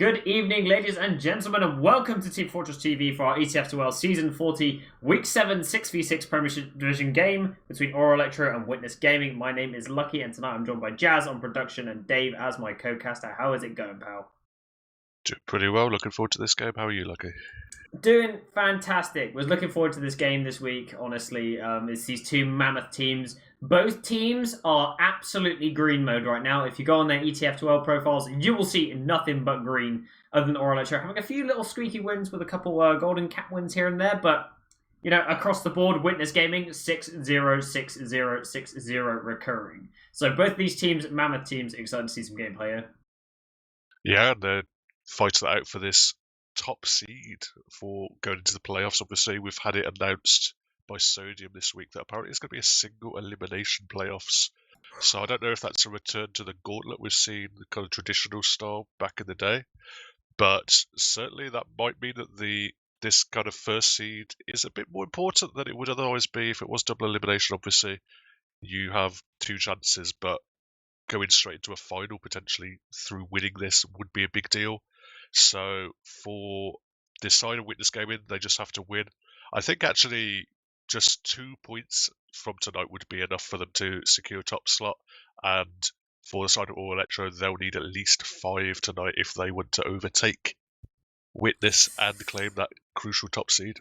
Good evening, ladies and gentlemen, and welcome to Team Fortress TV for our ETF2L Season 40 Week 7 6v6 Premiership Division game between Ora Elektro and Witness Gaming. My name is Lucky, and tonight I'm joined by Jazz on production and Dave as my co-caster. How is it going, pal? Doing pretty well. Looking forward to this game. How are you, Lucky? Doing fantastic. Was looking forward to this game this week, honestly. It's these two mammoth teams. Both teams are absolutely green mode right now. If you go on their ETF2L profiles, you will see nothing but green, other than Ora Elektro having a few little squeaky wins with a couple golden cap wins here and there, but you know, across the board, Witness Gaming 6-0, 6-0, 6-0 recurring. So both these teams, mammoth teams, excited to see some gameplay here. Yeah, and they're fighting it out for this top seed for going into the playoffs. Obviously, we've had it announced by Sodium this week that apparently it's going to be a single elimination playoffs. So I don't know if that's a return to the gauntlet we've seen, the kind of traditional style back in the day. But certainly that might mean that this kind of first seed is a bit more important than it would otherwise be if it was double elimination. Obviously, you have two chances, but going straight into a final potentially through winning this would be a big deal. So for this side of Witness Gaming, they just have to win. I think actually just 2 points from tonight would be enough for them to secure top slot. And for the side of Ora Elektro, they'll need at least 5 tonight if they want to overtake Witness and claim that crucial top seed.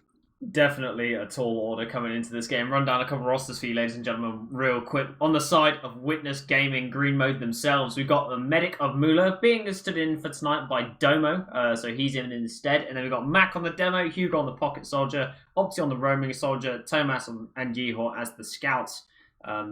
Definitely a tall order coming into this game. Run down a couple of rosters for you, ladies and gentlemen, real quick. On the side of Witness Gaming, green mode themselves, we've got the Medic of Mula being stood in for tonight by Domo, so he's in instead. And then we've got Mac on the demo, Hugo on the Pocket Soldier, Opti on the Roaming Soldier, Tomas and Yihor as the Scouts.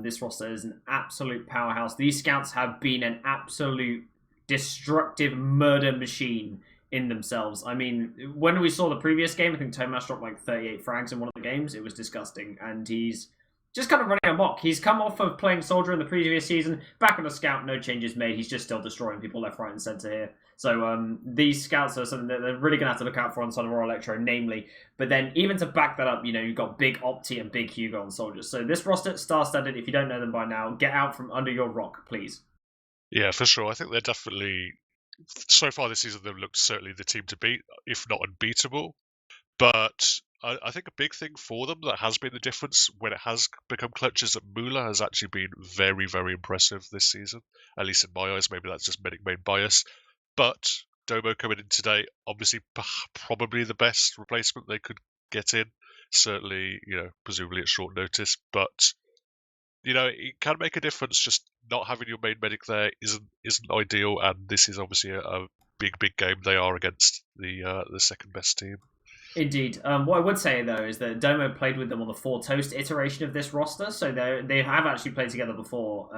This roster is an absolute powerhouse. These Scouts have been an absolute destructive murder machine in themselves. I mean, when we saw the previous game, I think Tomas dropped like 38 frags in one of the games. It was disgusting, and he's just kind of running amok. He's come off of playing Soldier in the previous season, back on a Scout, no changes made. He's just still destroying people left, right, and centre here. So these Scouts are something that they're really going to have to look out for on the side of Ora Elektro, namely. But then even to back that up, you know, you've got Big Opti and Big Hugo on Soldiers. So this roster, star-studded. If you don't know them by now, get out from under your rock, please. Yeah, for sure. I think they're definitely, so far this season, they've looked certainly the team to beat, if not unbeatable. But I think a big thing for them that has been the difference when it has become clutch is that Mula has actually been very, very impressive this season, at least in my eyes. Maybe that's just Medic main bias. But Domo coming in today, obviously probably the best replacement they could get in. Certainly, you know, presumably at short notice. But you know, it can make a difference. Just not having your main medic there isn't ideal, and this is obviously a big game they are against the second best team. Indeed. What I would say though is that Domo played with them on the 4 Toast iteration of this roster, so they have actually played together before.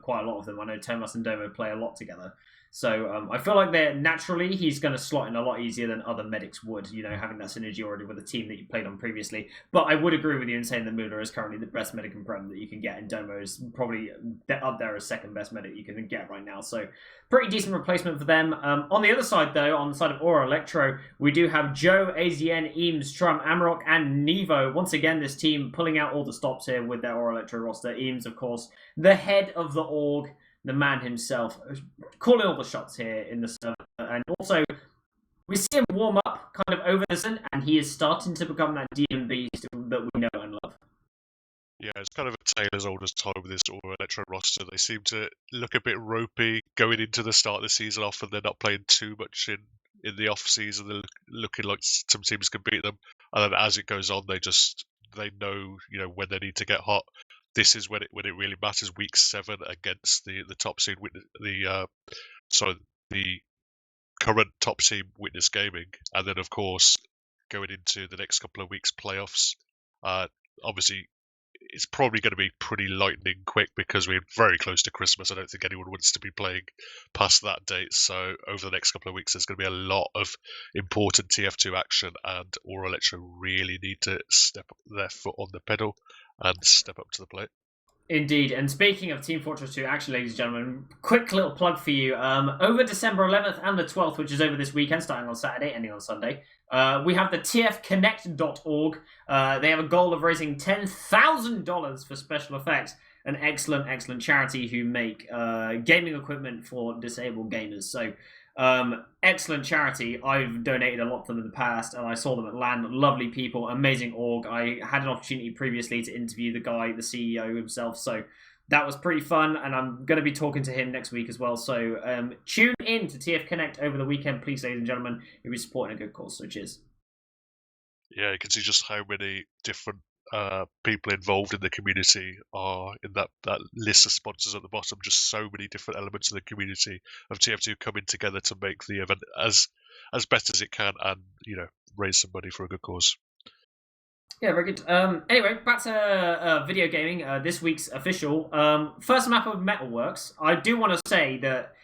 Quite a lot of them. I know Tomas and Domo play a lot together. So I feel like naturally he's going to slot in a lot easier than other medics would, you know, having that synergy already with a team that you played on previously. But I would agree with you in saying that Mula is currently the best medic in Prem that you can get, and Domo is probably up there as second best medic you can get right now. So pretty decent replacement for them. On the other side, though, on the side of Ora Elektro, we do have Joe, AZN, Eames, Trum, Amarok, and Nevo. Once again, this team pulling out all the stops here with their Ora Elektro roster. Eames, of course, the head of the org, the man himself, calling all the shots here in the server. And also, we see him warm up kind of over the season, and he is starting to become that DM beast that we know and love. Yeah, it's kind of a tale as old as time with this Ora Elektro roster. They seem to look a bit ropey going into the start of the season. Often they're not playing too much in the off season. They're looking like some teams can beat them, and then as it goes on, they know, you know, when they need to get hot. This is when it really matters. Week 7 against the top seed, the current top team Witness Gaming, and then of course going into the next couple of weeks playoffs. Obviously, it's probably going to be pretty lightning quick because we're very close to Christmas. I don't think anyone wants to be playing past that date. So over the next couple of weeks, there's going to be a lot of important TF2 action, and Ora Elektro really need to step their foot on the pedal and step up to the plate. Indeed, and speaking of Team Fortress 2, actually, ladies and gentlemen, quick little plug for you. Over December 11th and the 12th, which is over this weekend, starting on Saturday, ending on Sunday, we have the tfconnect.org. They have a goal of raising $10,000 for special effects. an excellent charity who make gaming equipment for disabled gamers. So excellent charity. I've donated a lot to them in the past, and I saw them at LAN. Lovely people, amazing org. I had an opportunity previously to interview the guy, the CEO himself, so that was pretty fun, and I'm going to be talking to him next week as well. So tune in to TF Connect over the weekend, please, ladies and gentlemen. You'll be supporting a good cause, so cheers. Yeah, you can see just how many different people involved in the community are in that list of sponsors at the bottom. Just so many different elements of the community of TF2 coming together to make the event as best as it can, and raise some money for a good cause. Yeah, very good. Anyway, back to video gaming. This week's official first map of Metalworks. I do want to say that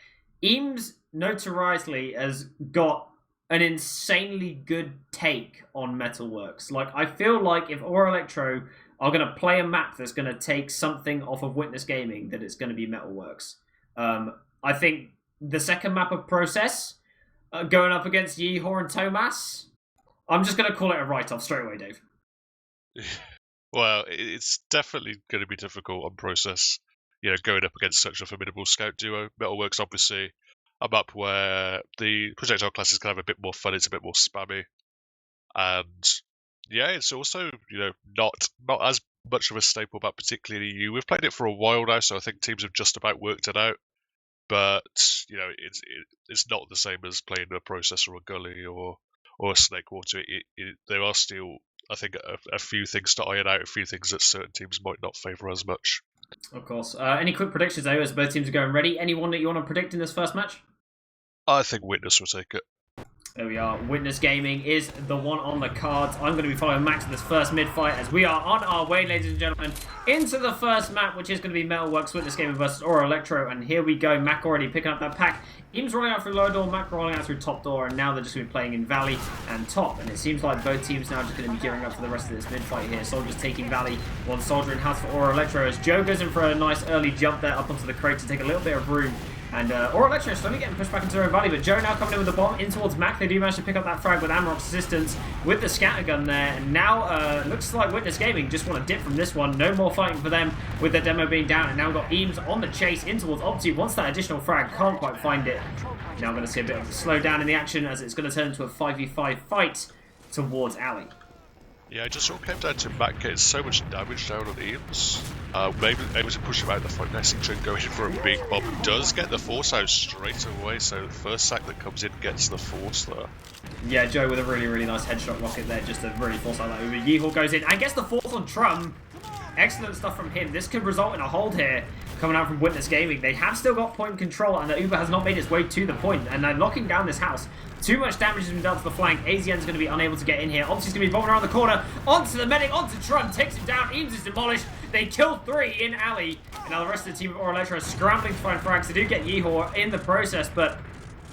Eames notoriously has got an insanely good take on Metalworks. Like, I feel like if Ora Elektro are going to play a map that's going to take something off of Witness Gaming, that it's going to be Metalworks. I think the second map of Process, going up against Yeehor and Tomas, I'm just going to call it a write-off straight away, Dave. Well, it's definitely going to be difficult on Process, going up against such a formidable scout duo. Metalworks, obviously, a map where the projectile classes can have a bit more fun, it's a bit more spammy. And yeah, it's also, not as much of a staple map, particularly in EU. We've played it for a while now, so I think teams have just about worked it out. But, it's not the same as playing a Process or a Gully or a Snakewater. There are still, I think, a few things to iron out, a few things that certain teams might not favour as much. Of course. Any quick predictions, though, as both teams are going ready? Anyone that you want to predict in this first match? I think Witness will take it. There we are. Witness Gaming is the one on the cards. I'm going to be following Max in this first mid-fight as we are on our way, ladies and gentlemen, into the first map, which is going to be Metalworks Witness Gaming versus Ora Elektro. And here we go. Mac already picking up that pack. Eames rolling out through lower door, Mac rolling out through top door, and now they're just going to be playing in Valley and top. And it seems like both teams now are just going to be gearing up for the rest of this mid-fight here. Soldiers taking Valley, one soldier in house for Ora Elektro as Joe goes in for a nice early jump there up onto the crate to take a little bit of room. And Ora Elektro is slowly getting pushed back into their own valley, but Joe now coming in with the bomb in towards Mac. They do manage to pick up that frag with Amrock's assistance with the scattergun there. And now looks like Witness Gaming just want to dip from this one. No more fighting for them with their demo being down. And now we've got Eames on the chase in towards Opti. Wants that additional frag, can't quite find it. Now we're going to see a bit of a slowdown in the action as it's going to turn into a 5v5 fight towards Ali. Yeah, it just all came down to Mac getting so much damage down on Eames. Maybe able to push him out the front nest and going in for a big bomb. Does get the force out straight away, so the first sack that comes in gets the force there. Yeah, Joe with a really nice headshot rocket there, just to really force out that over. Yeehor goes in and gets the force on Trum. Excellent stuff from him. This could result in a hold here coming out from Witness Gaming. They have still got point control, and the Uber has not made its way to the point, and they're locking down this house. Too much damage has been dealt to the flank. AZN's going to be unable to get in here. Obviously, he's going to be bombing around the corner. Onto the medic, onto Tron, takes him down. Eames is demolished. They kill 3 in alley. And now the rest of the team of Ora Elektro are scrambling to find frags. They do get Yeehor in the process, but,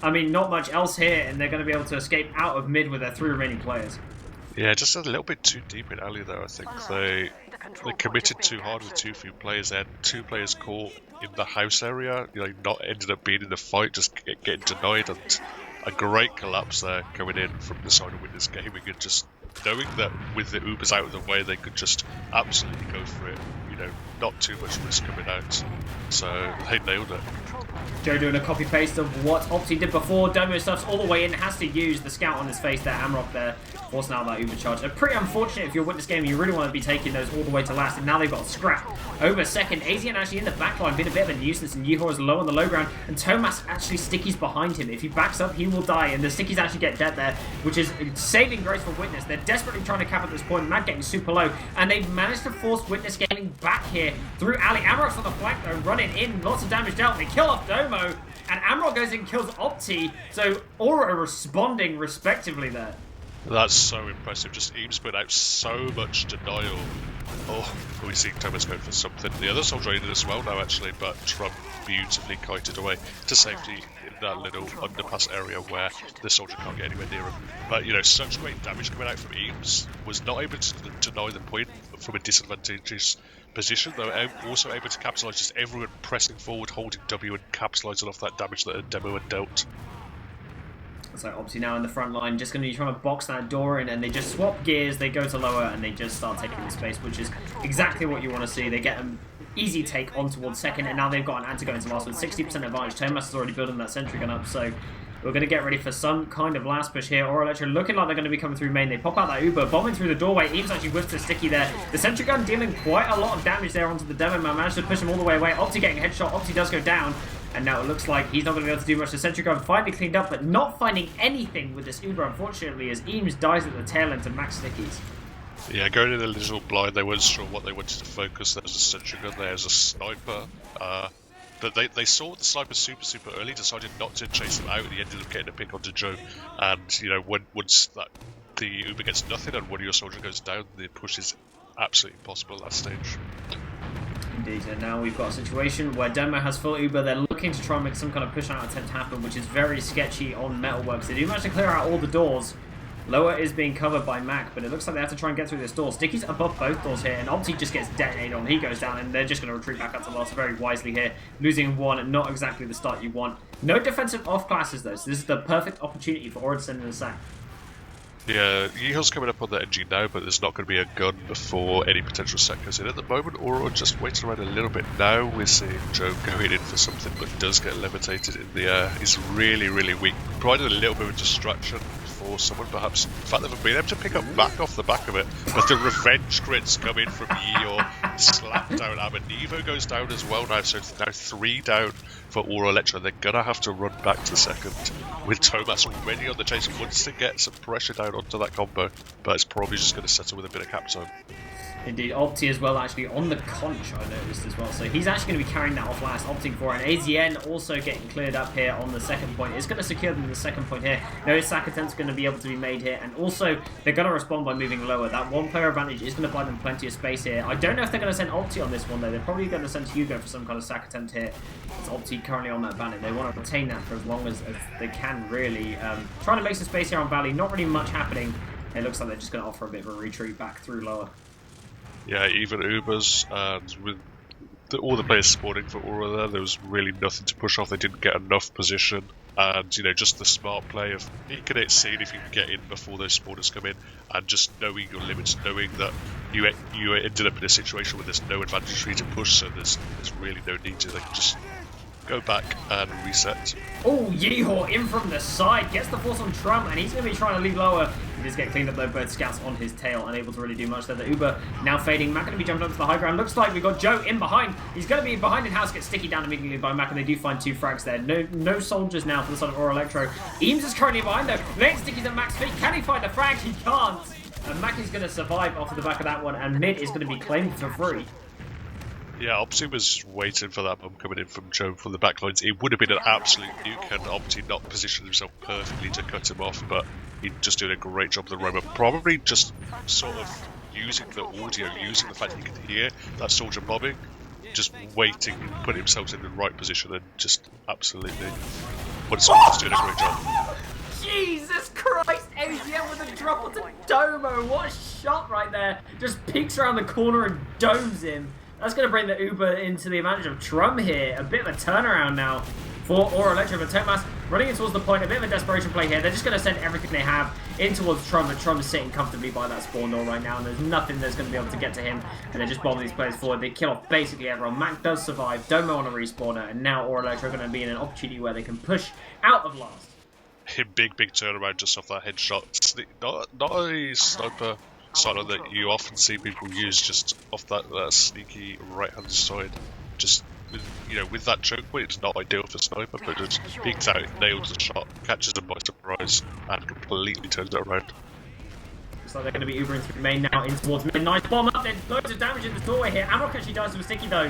I mean, not much else here, and they're going to be able to escape out of mid with their 3 remaining players. Yeah, just a little bit too deep in alley there, I think. They committed too hard with too few players there. 2 players caught in the house area, not ended up being in the fight, just getting denied, and a great collapse there coming in from the side of Witness Gaming, and just knowing that with the Ubers out of the way, they could just absolutely go for it. Not too much risk coming out. So they nailed it. Joe doing a copy paste of what Opti did before. Domo stuff's all the way in, has to use the scout on his face there. Amrock there, forcing out that Uber charge. Pretty unfortunate if you're Witness Gaming, you really want to be taking those all the way to last, and now they've got a scrap over second. AZN actually in the backline, been a bit of a nuisance, and Yeehor is low on the low ground, and Tomas actually stickies behind him. If he backs up, he will die, and the stickies actually get dead there, which is saving grace for Witness. They're desperately trying to cap at this point, Matt getting super low, and they've managed to force Witness Gaming back here through Ali. Amrock's on the flank though, running in, lots of damage dealt. They kill off Domo, and Amrock goes in and kills Opti, so Ora are responding respectively there. That's so impressive. Just Eames put out so much denial. Oh, we see Thomas going for something. The other soldier in as well now, actually, but Trump beautifully kited away to safety in that little underpass area where the soldier can't get anywhere near him. But, such great damage coming out from Eames, was not able to deny the point from a disadvantageous position, though also able to capitalise, just everyone pressing forward, holding W and capitalising off that damage that Demo had dealt. So obviously now in the front line, just going to be trying to box that door in, and they just swap gears, they go to lower, and they just start taking the space, which is exactly what you want to see. They get an easy take on towards second, and now they've got an anti go into last with 60% advantage. Thomas is already building that sentry gun up, so we're going to get ready for some kind of last push here. Ora Elektro looking like they're going to be coming through main. They pop out that Uber, bombing through the doorway. Eames actually whiffs the sticky there. The sentry gun dealing quite a lot of damage there onto the demo man. Managed to push him all the way away. Opti getting a headshot. Opti does go down. And now it looks like he's not going to be able to do much. The sentry gun finally cleaned up, but not finding anything with this Uber, unfortunately, as Eames dies at the tail end to max stickies. Yeah, going in a little blind, they weren't sure what they wanted to focus. There's a sentry gun, there's a sniper. But they saw the sniper super early, decided not to chase him out, and he ended up getting a pick onto Joe. And, you know, once the Uber gets nothing and one of your soldiers goes down, the push is absolutely impossible at that stage. Indeed, and now we've got a situation where Demo has full Uber. They're looking to try and make some kind of push-out attempt happen, which is very sketchy on Metalworks. They do manage to clear out all the doors. Lower is being covered by Mac, but it looks like they have to try and get through this door. Sticky's above both doors here, and Opti just gets detonated on. He goes down, and they're just going to retreat back up to last very wisely here. Losing one, and not exactly the start you want. No defensive off classes, though, so this is the perfect opportunity for Ora to send in a sack. Yeah, Yeehaul's coming up on the NG now, but there's not going to be a gun before any potential set goes in. At the moment, Ora just waiting around a little bit now. We're seeing Joe going in for something, but does get levitated in the air. He's really weak. Provided a little bit of distraction for someone, perhaps. In fact, they've been able to pick up back off the back of it, but the revenge crits come in from Yeehaul. Slap down Amma. Nevo goes down as well now, so now 3 down for Ora Elektro. They're going to have to run back to second with Thomas already on the chase. He wants to get some pressure down onto that combo, but it's probably just going to settle with a bit of cap time. Indeed, Opti as well, actually, on the conch, I noticed as well. So he's actually going to be carrying that off last, opting for it. And AZN also getting cleared up here on the second point. It's going to secure them the second point here. No sack attempts going to be able to be made here. And also, they're going to respond by moving lower. That one player advantage is going to buy them plenty of space here. I don't know if they're going to send Opti on this one, though. They're probably going to send Hugo for some kind of sack attempt here. It's Opti currently on that bandit. They want to retain that for as long as they can, really. Trying to make some space here on Valley. Not really much happening. It looks like they're just going to offer a bit of a retreat back through lower. Yeah, even Ubers, and with all the players spawning for Ora there was really nothing to push off. They didn't get enough position, and you know, just the smart play of peeking it, seeing if you can get in before those spawners come in, and just knowing your limits, knowing that you ended up in a situation where there's no advantage for you to push, so there's really no need to. They can just go back and reset. Oh, Yeehaw in from the side, gets the force on Trump, and he's going to be trying to leave lower. He does get cleaned up though, both scouts on his tail, unable to really do much there. The Uber now fading. Mac going to be jumping up to the high ground. Looks like we've got Joe in behind. He's going to be behind in house, gets sticky down immediately by Mac, and they do find 2 frags there. No soldiers now for the side of Ora Elektro. Eames is currently behind though. Late stickies at Mac's feet. Can he find the frag? He can't. And Mac is going to survive off of the back of that one, and mid is going to be claimed for free. Yeah, Opti was waiting for that bomb coming in from Joe from the backlines. It would have been an absolute nuke, and Opti not positioned himself perfectly to cut him off, but he just did a great job of the roamer. Probably just sort of using the audio, using the fact that he could hear that soldier bombing, just waiting, putting himself in the right position, and just absolutely just doing a great job. Jesus Christ! AZM with a drop onto Domo. What a shot right there! Just peeks around the corner and domes him. That's going to bring the Uber into the advantage of Trum here. A bit of a turnaround now for Ora Elektro, but Thomas running in towards the point. A bit of a desperation play here. They're just going to send everything they have in towards Trum, but Trum is sitting comfortably by that spawn door right now, and there's nothing that's going to be able to get to him, and they're just bombing these players forward. They kill off basically everyone. Mac does survive. Domo on a respawner, and now Ora Elektro are going to be in an opportunity where they can push out of last. Big turnaround just off that headshot. Not a sniper style that you often see people use, just off that sneaky right hand side. Just, you know, with that choke point, it's not ideal for sniper, but just peeks out, nails the shot, catches them by surprise, and completely turns it around. Looks like they're going to be Ubering through main now in towards mid. Nice bomb up, there's loads of damage in the doorway here. Amok actually dies with sticky though.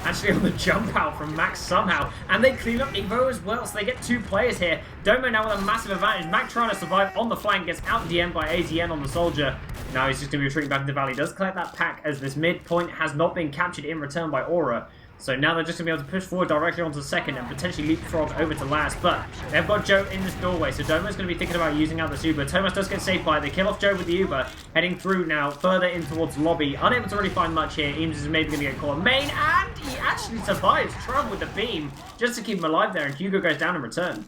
Actually on the jump out from Max somehow. And they clean up Evo as well, so they get 2 players here. Domo now with a massive advantage. Mac trying to survive on the flank, gets out DM'd by AZN on the soldier. Now he's just going to be retreating back into Valley. Does collect that pack as this midpoint has not been captured in return by Ora. So now they're just going to be able to push forward directly onto second and potentially leapfrog over to last. But they've got Joe in this doorway, so Domo's going to be thinking about using out this Uber. Thomas does get saved by it. They kill off Joe with the Uber, heading through now further in towards lobby. Unable to really find much here. Eames is maybe going to get caught main, and he actually survives Trump with the beam just to keep him alive there, and Hugo goes down in return.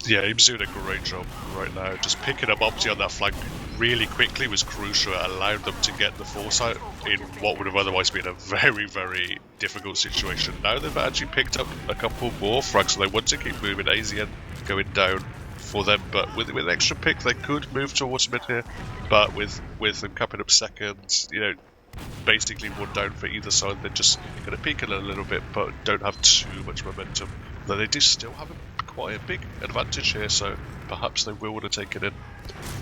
Yeah, he's doing a great job right now. Just picking up Opti on that flank really quickly was crucial. It allowed them to get the foresight in what would have otherwise been a very, very difficult situation. Now they've actually picked up a couple more frags, so they want to keep moving. AZN going down for them, but with an extra pick, they could move towards mid here. But with them coming up seconds, you know, basically one down for either side, they're just going to peak a little bit, but don't have too much momentum. Though they do still have quite a big advantage here, so perhaps they will want to take it in.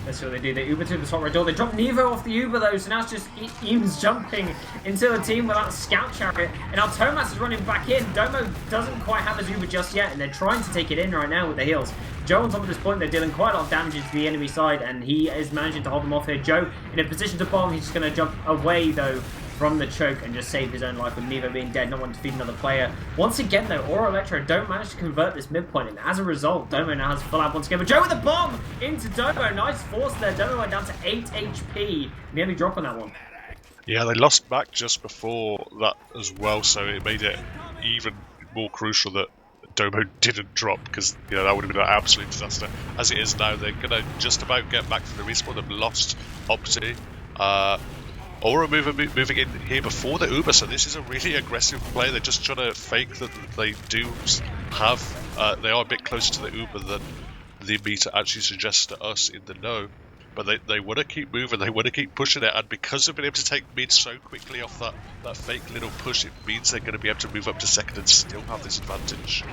That's what they do. They Uber to the top right door. They drop Nevo off the Uber though, so now it's just Eames jumping into the team without a scout chariot. And now Thomas is running back in. Domo doesn't quite have his Uber just yet, and they're trying to take it in right now with the heals. Joe on top of this point, they're dealing quite a lot of damage to the enemy side, and he is managing to hold them off here. Joe in a position to bomb. He's just going to jump away though from the choke and just save his own life with Nevo being dead, not wanting to feed another player. Once again though, Ora Elektro don't manage to convert this midpoint, and as a result, Domo now has full out once again. But Joe with a bomb into Domo. Nice force there. Domo went down to 8 HP. Nearly drop on that one. Yeah, they lost back just before that as well, so it made it even more crucial that Domo didn't drop, because you know that would have been an absolute disaster. As it is now, they're gonna just about get back from the respawn. They've lost Opti. Ora moving in here before the Uber, so this is a really aggressive play. They're just trying to fake that they do have, they are a bit closer to the Uber than the meter actually suggests to us in the know. But they want to keep moving, they want to keep pushing it, and because they've been able to take mid so quickly off that fake little push, it means they're going to be able to move up to second and still have this advantage.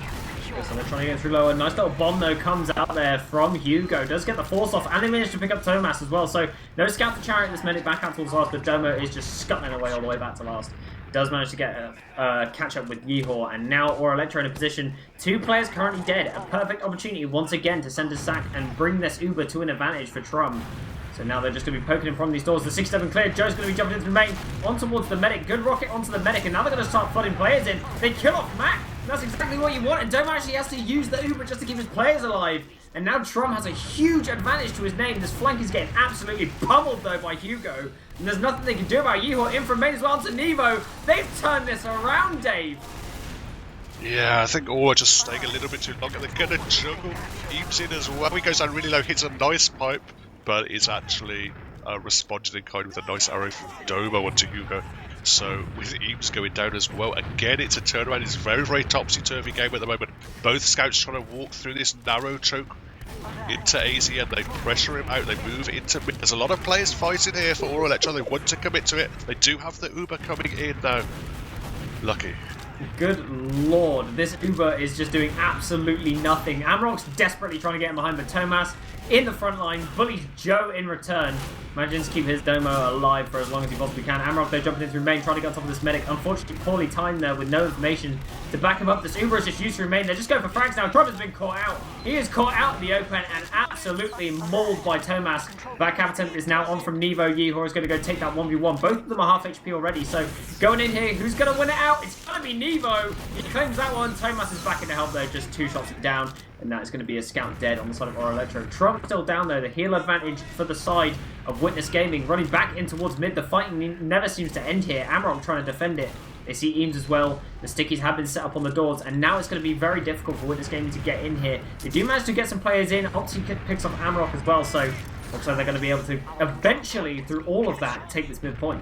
So they're trying to get through lower. Nice little bomb though comes out there from Hugo. Does get the force off, and they managed to pick up Thomas as well. So no scout to chariot this minute back out towards last, but Domo is just scuttling away all the way back to last. Does manage to get a catch up with Yehor, and now Ora Elektro in a position. 2 players currently dead. A perfect opportunity once again to send a sack and bring this Uber to an advantage for Trum. So now they're just going to be poking in from these doors. The 6-7 cleared. Joe's going to be jumping into the main, on towards the medic. Good rocket onto the medic, and now they're going to start flooding players in. They kill off Mac. And that's exactly what you want, and Dome actually has to use the Uber just to keep his players alive. And now Trum has a huge advantage to his name. This flank is getting absolutely pummeled though by Hugo. And there's nothing they can do about Yehor. In from main as well to Nevo. They've turned this around, Dave. Yeah, I think Ora just staying a little bit too long, and they're going to juggle Eames in as well. He goes down really low, hits a nice pipe, but it's actually responded in kind with a nice arrow from Domo onto Hugo. So with Eames going down as well, again it's a turnaround. It's a very, very topsy-turvy game at the moment. Both scouts trying to walk through this narrow choke into AZ, and they pressure him out, they move into mid. There's a lot of players fighting here for Ora Elektro. They want to commit to it. They do have the Uber coming in now. Lucky. Good lord, this Uber is just doing absolutely nothing. Amrock's desperately trying to get him behind, but Thomas in the front line bullies Joe in return. Manages to keep his Domo alive for as long as he possibly can. Amrock though jumping in through main, trying to get on top of this medic. Unfortunately poorly timed there with no information to back him up. This Uber is just used through main. They're just going for frags now. Drum has been caught out. He is caught out in the open and absolutely mauled by Thomas. Back attempt is now on from Nevo. Yehor is going to go take that 1v1. Both of them are half HP already, so going in here, who's going to win it out? It's going to be Nevo. He claims that one. Thomas is back in to help though, just 2 shots it down. And that is going to be a scout dead on the side of Ora Elektro. Trump still down though. The heal advantage for the side of Witness Gaming. Running back in towards mid. The fighting never seems to end here. Amrock trying to defend it. They see Eames as well. The stickies have been set up on the doors. And now it's going to be very difficult for Witness Gaming to get in here. They do manage to get some players in. Opti picks off Amrock as well. So looks like they're going to be able to eventually, through all of that, take this midpoint.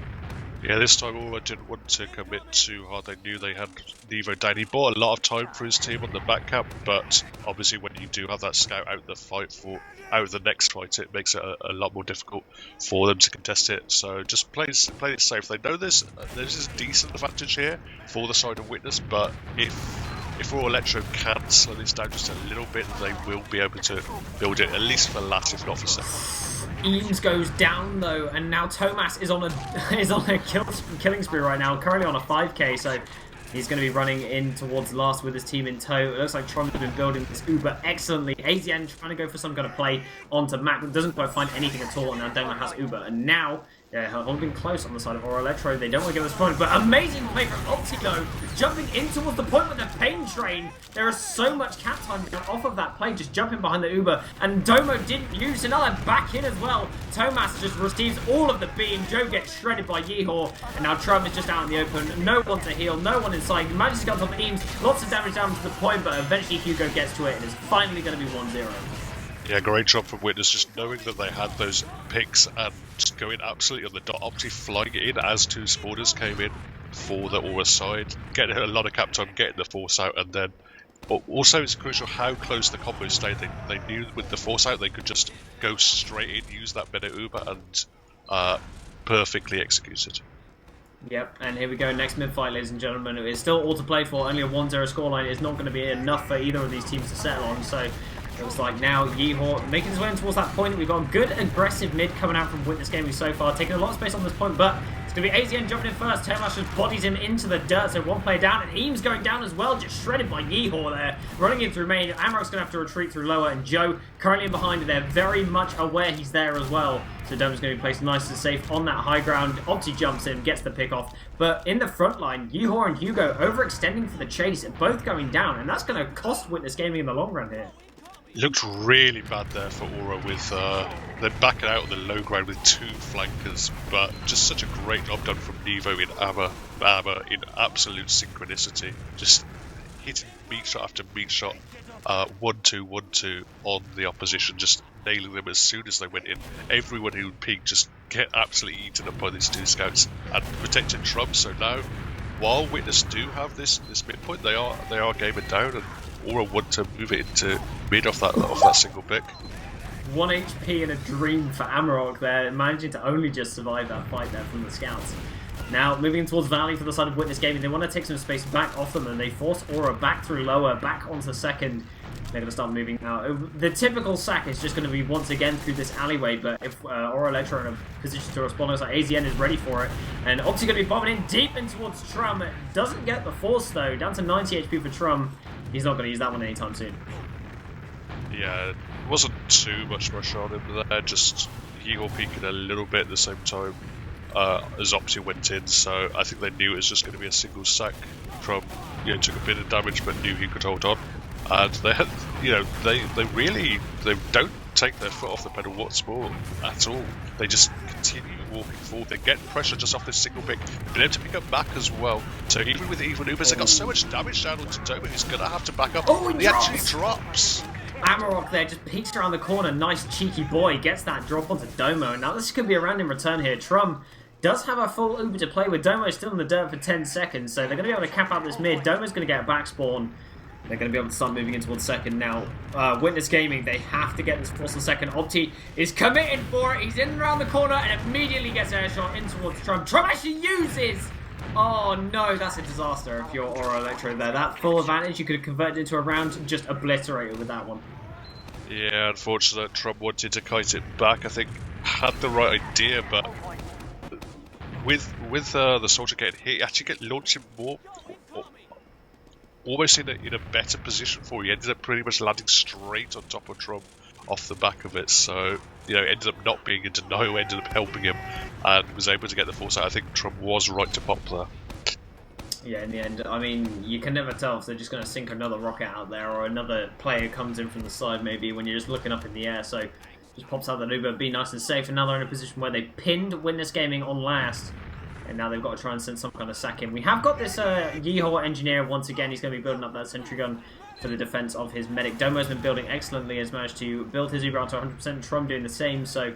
Yeah, this time Ora didn't want to commit too hard. They knew they had Nevo down. He bought a lot of time for his team on the back camp, but obviously when you do have that scout out of the next fight, it makes it a lot more difficult for them to contest it. So just play it safe. They know there's a decent advantage here for the side of Witness, but if Ora Elektro can slow this down just a little bit, they will be able to build it at least for last, if not for second. Eames goes down though, and now Thomas is on a killing spree right now, currently on a 5k, so he's going to be running in towards last with his team in tow. It looks like Tron has been building this Uber excellently. AZN trying to go for some kind of play onto Mac, but doesn't quite find anything at all, and now Doma has Uber, and now Yeah, holding close on the side of Ora Elektro. They don't want to get this point, but amazing play from Optilo, jumping in towards the point with the pain train. There is so much cap time off of that play, just jumping behind the Uber. And Domo didn't use another back in as well. Tomas just receives all of the beam. Joe gets shredded by Yeehor, and now Trump is just out in the open. No one to heal, no one inside. He manages to get on top of Eames. Lots of damage down to the point, but eventually Hugo gets to it, and it's finally going to be 1-0. Yeah, great job from Witness, just knowing that they had those picks and just going absolutely on the dot. Opti flying in as two spawners came in for the Aura side, getting a lot of cap time, getting the force out, and then also it's crucial how close the combo stayed. They knew with the force out they could just go straight in, use that minute Uber, and perfectly executed. Yep, and here we go, next mid-fight, ladies and gentlemen. It's still all to play for, only a 1-0 scoreline is not going to be enough for either of these teams to settle on, so it looks like now Yeehor making his way in towards that point. We've got a good aggressive mid coming out from Witness Gaming so far, taking a lot of space on this point, but it's going to be AZN jumping in first. Tomas just bodies him into the dirt, so one player down, and Eames going down as well, just shredded by Yeehor there. Running in through main, Amarok's going to have to retreat through lower, and Joe currently in behind. They're very much aware he's there as well, so Dome's going to be placed nice and safe on that high ground. Opti jumps in, gets the pick off, but in the front line, Yeehor and Hugo overextending for the chase, both going down, and that's going to cost Witness Gaming in the long run here. Looked really bad there for Aura with they're backing out on the low ground with two flankers, but just such a great job done from Nevo in Amma in absolute synchronicity, just hitting meat shot after meat shot, 1-2, 1-2 on the opposition, just nailing them as soon as they went in. Everyone who peeked just get absolutely eaten up by these two scouts and protecting Trump. So now, while Witness do have this midpoint, they are gaming down, and Aura want to move it into mid off that single pick. 1 HP and a dream for Amarok there, managing to only just survive that fight there from the scouts. Now, moving towards Valley for the side of Witness Gaming, they want to take some space back off them, and they force Aura back through lower, back onto second. They're going to start moving now. The typical sack is just going to be once again through this alleyway, but if Ora Elektro are in a position to respond, looks like AZN is ready for it. And Opti going to be bombing in deep in towards Trum. Doesn't get the force though, down to 90 HP for Trum. He's not going to use that one anytime soon. Yeah, it wasn't too much pressure on him there, just Yeehor peeking a little bit at the same time as Opti went in, so I think they knew it was just going to be a single sack. Trum, took a bit of damage but knew he could hold on. And they had, they don't take their foot off the pedal whatsoever at all. They just continue walking forward. They get pressure just off this single pick. Been able to pick up back as well. So even with even Ubers, they got so much damage down onto Domo, he's gonna have to back up. Oh, he actually drops. Amarok there just peeks around the corner. Nice cheeky boy gets that drop onto Domo. Now this could be a random return here. Trum does have a full Uber to play with. Domo is still in the dirt for 10 seconds, so they're going to be able to cap out this mid. Domo's going to get a back spawn. They're going to be able to start moving in towards second now. Witness Gaming, they have to get this force on second. Opti is committed for it. He's in around the corner and immediately gets an air shot in towards Trump. Trump actually uses... Oh no, that's a disaster if you're Ora Elektro there. That full advantage you could have converted into a round, just obliterated with that one. Yeah, unfortunately, Trump wanted to kite it back. I think had the right idea, but with the soldier getting hit, he actually get launching more... almost in a better position for you. He ended up pretty much landing straight on top of Trump off the back of it, so ended up not being in denial, ended up helping him and was able to get the force out. I think Trump was right to pop there. Yeah, in the end, I mean, you can never tell if they're just going to sink another rocket out there or another player comes in from the side maybe when you're just looking up in the air, so just pops out that Uber, be nice and safe, and now they're in a position where they pinned Witness Gaming on last. And now they've got to try and send some kind of sack in. We have got this Yeehor engineer once again. He's going to be building up that sentry gun for the defense of his medic. Domo's been building excellently. Has managed to build his Uber out to 100%. Trum doing the same. So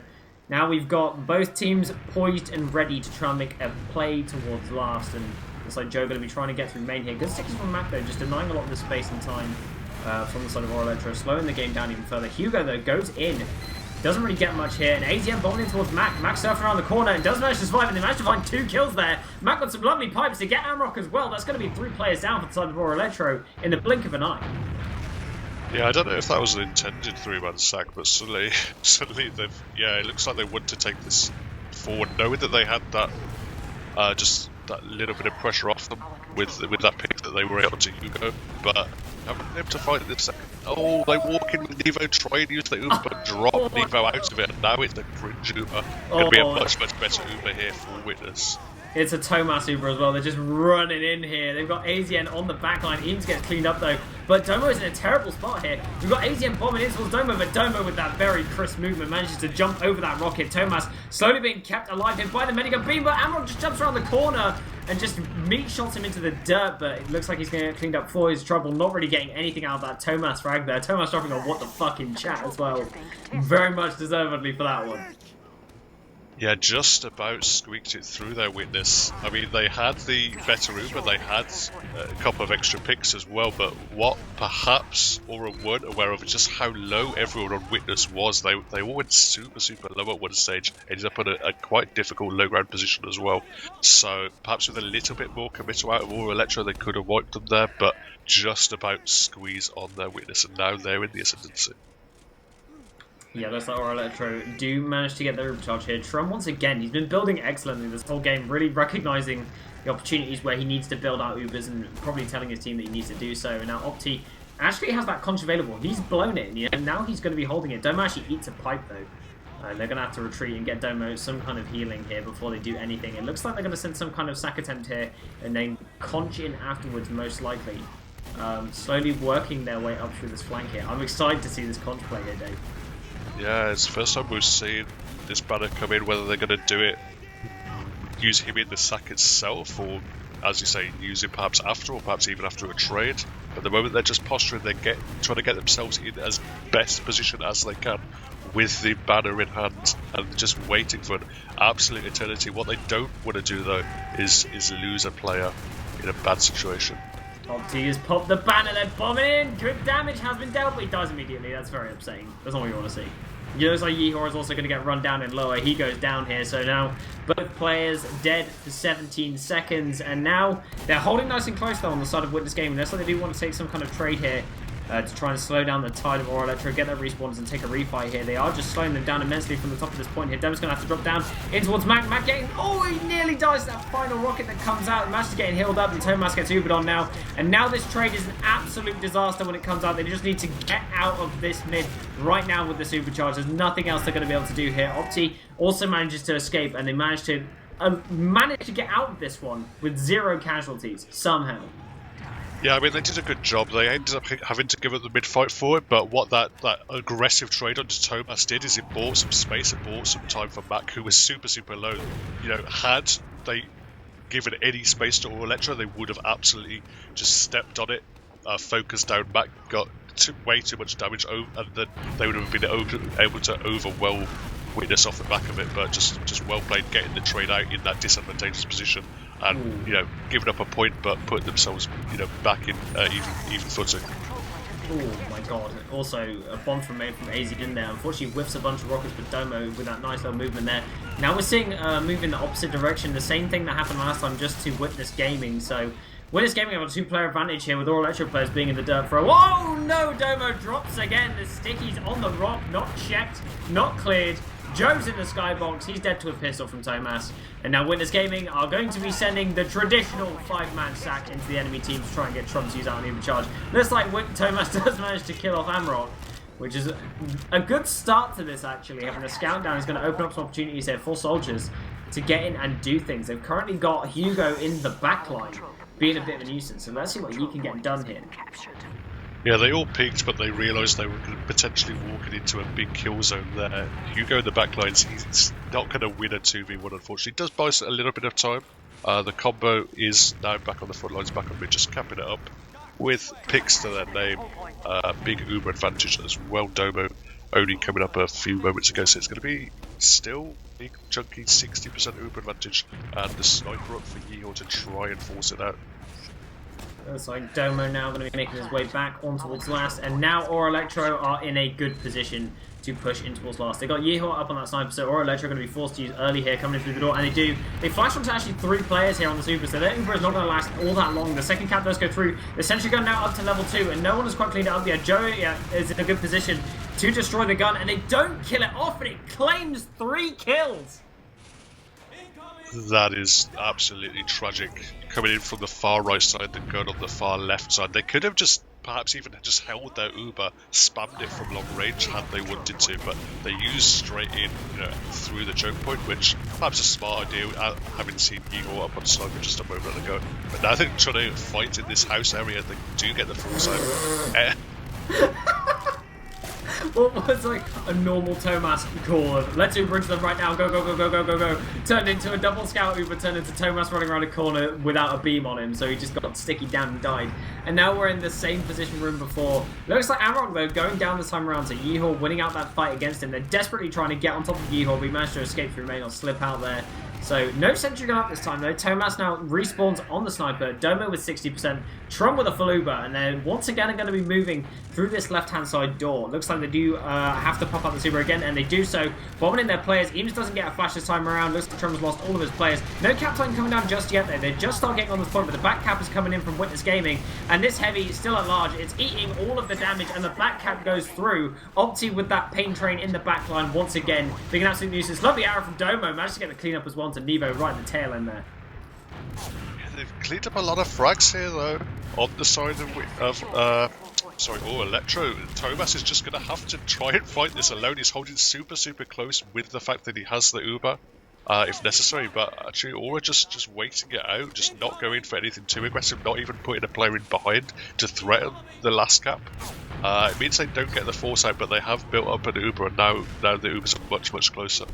now we've got both teams poised and ready to try and make a play towards last. And looks like Joe going to be trying to get through main here. Good sticks from Mac though, just denying a lot of the space and time from the side of Ora Elektro, slowing the game down even further. Hugo though goes in. Doesn't really get much here, and AZM bombing in towards Mac. Mac surfing around the corner and does manage to survive, and they manage to find 2 kills there. Mac got some lovely pipes to get Amarok as well. That's going to be 3 players down for the side of Ora Elektro in the blink of an eye. Yeah, I don't know if that was an intended 3-man sack, but suddenly they've... Yeah, it looks like they want to take this forward, knowing that they had that just that little bit of pressure off them with that pick that they were able to Hugo, but haven't been able to find it this second. Oh, they walk in with Nevo, try and use the Uber, but drop Nevo out of it, and now it's a cringe Uber. It'll be a much better Uber here for Witness. It's a Tomas Uber as well. They're just running in here. They've got AZN on the back line. Eames gets cleaned up though. But Domo is in a terrible spot here. We've got AZN bombing in towards Domo, but Domo with that very crisp movement manages to jump over that rocket. Tomas slowly being kept alive here by the minigun beam, but Amrock just jumps around the corner and just meat shots him into the dirt, but it looks like he's going to get cleaned up for his trouble. Not really getting anything out of that Tomas frag there. Tomas dropping on what the fuck in chat as well. Very much deservedly for that one. Yeah, just about squeaked it through their Witness. I mean, they had the better Uber, they had a couple of extra picks as well, but what perhaps Ora weren't aware of is just how low everyone on Witness was. They all went super low at one stage, ended up in a quite difficult low ground position as well. So perhaps with a little bit more committal out of Ora Elektro, they could have wiped them there, but just about squeeze on their Witness, and now they're in the ascendancy. Yeah, looks like Ora Elektro do manage to get their overcharge here. Trum, once again, he's been building excellently this whole game, really recognising the opportunities where he needs to build out Ubers and probably telling his team that he needs to do so. And now Opti actually has that conch available. He's blown it, and now he's going to be holding it. Domo actually eats a pipe, though. They're going to have to retreat and get Domo some kind of healing here before they do anything. It looks like they're going to send some kind of sack attempt here and then conch in afterwards, most likely. Slowly working their way up through this flank here. I'm excited to see this conch play here, Dave. Yeah, it's the first time we've seen this banner come in, whether they're going to do it, use him in the sack itself, or, as you say, use him perhaps after, or perhaps even after a trade. At the moment, they're just posturing, they're trying to get themselves in as best position as they can with the banner in hand, and just waiting for an absolute eternity. What they don't want to do, though, is lose a player in a bad situation. Opti has popped the banner, they're bombing in! Good damage has been dealt, but he dies immediately. That's very upsetting. That's not what you want to see. It looks like Yehor is also going to get run down and lower. He goes down here, so now both players dead for 17 seconds, and now they're holding nice and close though on the side of Witness Gaming. Looks like they do want to take some kind of trade here to try and slow down the tide of Ora Elektro, get their respawns and take a refight here. They are just slowing them down immensely from the top of this point here. Demo's going to have to drop down in towards Mac. Mac getting... Oh, he nearly dies to that final rocket that comes out. Match is getting healed up and Tomas gets Ubered on now. And now this trade is an absolute disaster when it comes out. They just need to get out of this mid right now with the supercharge. There's nothing else they're going to be able to do here. Opti also manages to escape, and they manage to get out of this one with 0 casualties somehow. Yeah, I mean, they did a good job. They ended up having to give up the mid-fight for it, but what that aggressive trade onto Tomas did is it bought some space and bought some time for Mac, who was super low. You know, had they given any space to Ora Elektro, they would have absolutely just stepped on it, focused down Mac, got way too much damage, and then they would have been able to overwhelm Witness off the back of it, but just well played getting the trade out in that disadvantageous position. And giving up a point, but putting themselves back in even footing. Oh my god! Also, a bomb from AZ in there. Unfortunately, whiffs a bunch of rockets with Domo with that nice little movement there. Now we're seeing move in the opposite direction. The same thing that happened last time, just to Witness Gaming. So Witness Gaming have a 2-player advantage here with Ora Elektro players being in the dirt for a while. Whoa! No! Domo drops again. The stickies on the rock, not checked, not cleared. Joe's in the skybox, he's dead to a pistol from Tomas. And now Witness Gaming are going to be sending the traditional 5-man sack into the enemy team to try and get Trumps used out on even charge. Looks like Tomas does manage to kill off Amrock, which is a good start to this actually. Having a scout down is going to open up some opportunities here for soldiers to get in and do things. They've currently got Hugo in the backline, being a bit of a nuisance. So let's see what he can get done here. Yeah, they all peaked, but they realised they were potentially walking into a big kill zone there. Hugo in the backlines, he's not going to win a 2v1, unfortunately. He does buy us a little bit of time. The combo is now back on the front lines, back on mid, just capping it up with picks to their name. Big Uber advantage as well. Domo only coming up a few moments ago, so it's going to be still big, chunky 60% Uber advantage, and the sniper up for Yehor to try and force it out. Looks like Domo now going to be making his way back on towards last, and now Ora Elektro are in a good position to push in towards last. They got Yehor up on that sniper, so Ora Elektro are going to be forced to use early here, coming in through the door, and they do. They flash onto actually 3 players here on the Uber, so their Uber is not going to last all that long. The second cap does go through. The sentry gun now up to level 2, and no one has quite cleaned it up yet. Joe is in a good position to destroy the gun, and they don't kill it off, and it claims 3 kills. That is absolutely tragic. Coming in from the far right side, the gun on the far left side. They could have just perhaps even just held their Uber, spammed it from long range had they wanted to, but they used straight in, through the choke point, which perhaps a smart idea, having seen Yeehor up on sniper just a moment ago. But now they're trying to fight in this house area, they do get the foresight. What was like a normal Tomas call of let's Uber into them right now, go, go, go, go, go, go, go, turned into a double scout Uber, turned into Tomas running around a corner without a beam on him, so he just got sticky down and died. And now we're in the same position room before. Looks like Amarok though going down this time around, so Yeehor winning out that fight against him. They're desperately trying to get on top of Yeehor, but he managed to escape through main or slip out there. So no sentry gun up this time though. Tomas now respawns on the sniper. Domo with 60%. Trum with a full Uber. And then once again are going to be moving through this left-hand side door. Looks like they do have to pop up the Uber again. And they do so. Bombing in their players. Eames doesn't get a flash this time around. Looks like Trum's lost all of his players. No cap time coming down just yet though. They just start getting on this point. But the back cap is coming in from Witness Gaming. And this heavy is still at large. It's eating all of the damage. And the back cap goes through. Opti with that pain train in the back line once again. Being an absolute nuisance. Lovely arrow from Domo. Managed to get the cleanup as well to Nevo right in the tail end there. Yeah, they've cleaned up a lot of frags here though, on the side of Ora Elektro. Tomas is just going to have to try and fight this alone. He's holding super close with the fact that he has the Uber, if necessary, but actually Ora just waiting it out, just not going for anything too aggressive, not even putting a player in behind to threaten the last cap. It means they don't get the foresight, but they have built up an Uber, and now the Ubers are much closer.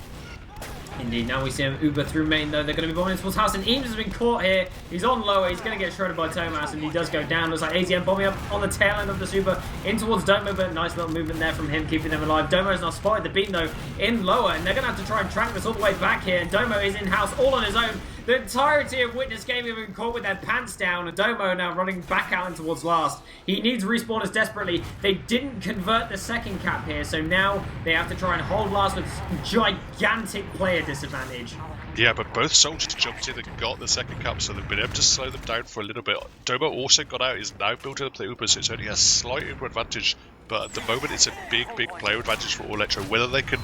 Indeed, now we see him Uber through main though. They're going to be bombing towards house, and Eames has been caught here. He's on lower, he's going to get shredded by Tomas, and he does go down. Looks like AZM bombing up on the tail end of the Uber in towards Domo, but nice little movement there from him, keeping them alive. Domo's now spotted the beam though in lower, and they're going to have to try and track this all the way back here, and Domo is in house all on his own. The entirety of Witness Gaming have been caught with their pants down, and Domo now running back out and towards last. He needs respawners desperately. They didn't convert the second cap here, so now they have to try and hold last with gigantic player disadvantage. Yeah, but both soldiers jumped in and got the second cap, so they've been able to slow them down for a little bit. Domo also got out, is now building up the Uber, so it's only a slight Uber advantage, but at the moment it's a big player advantage for Ora Elektro. Whether they can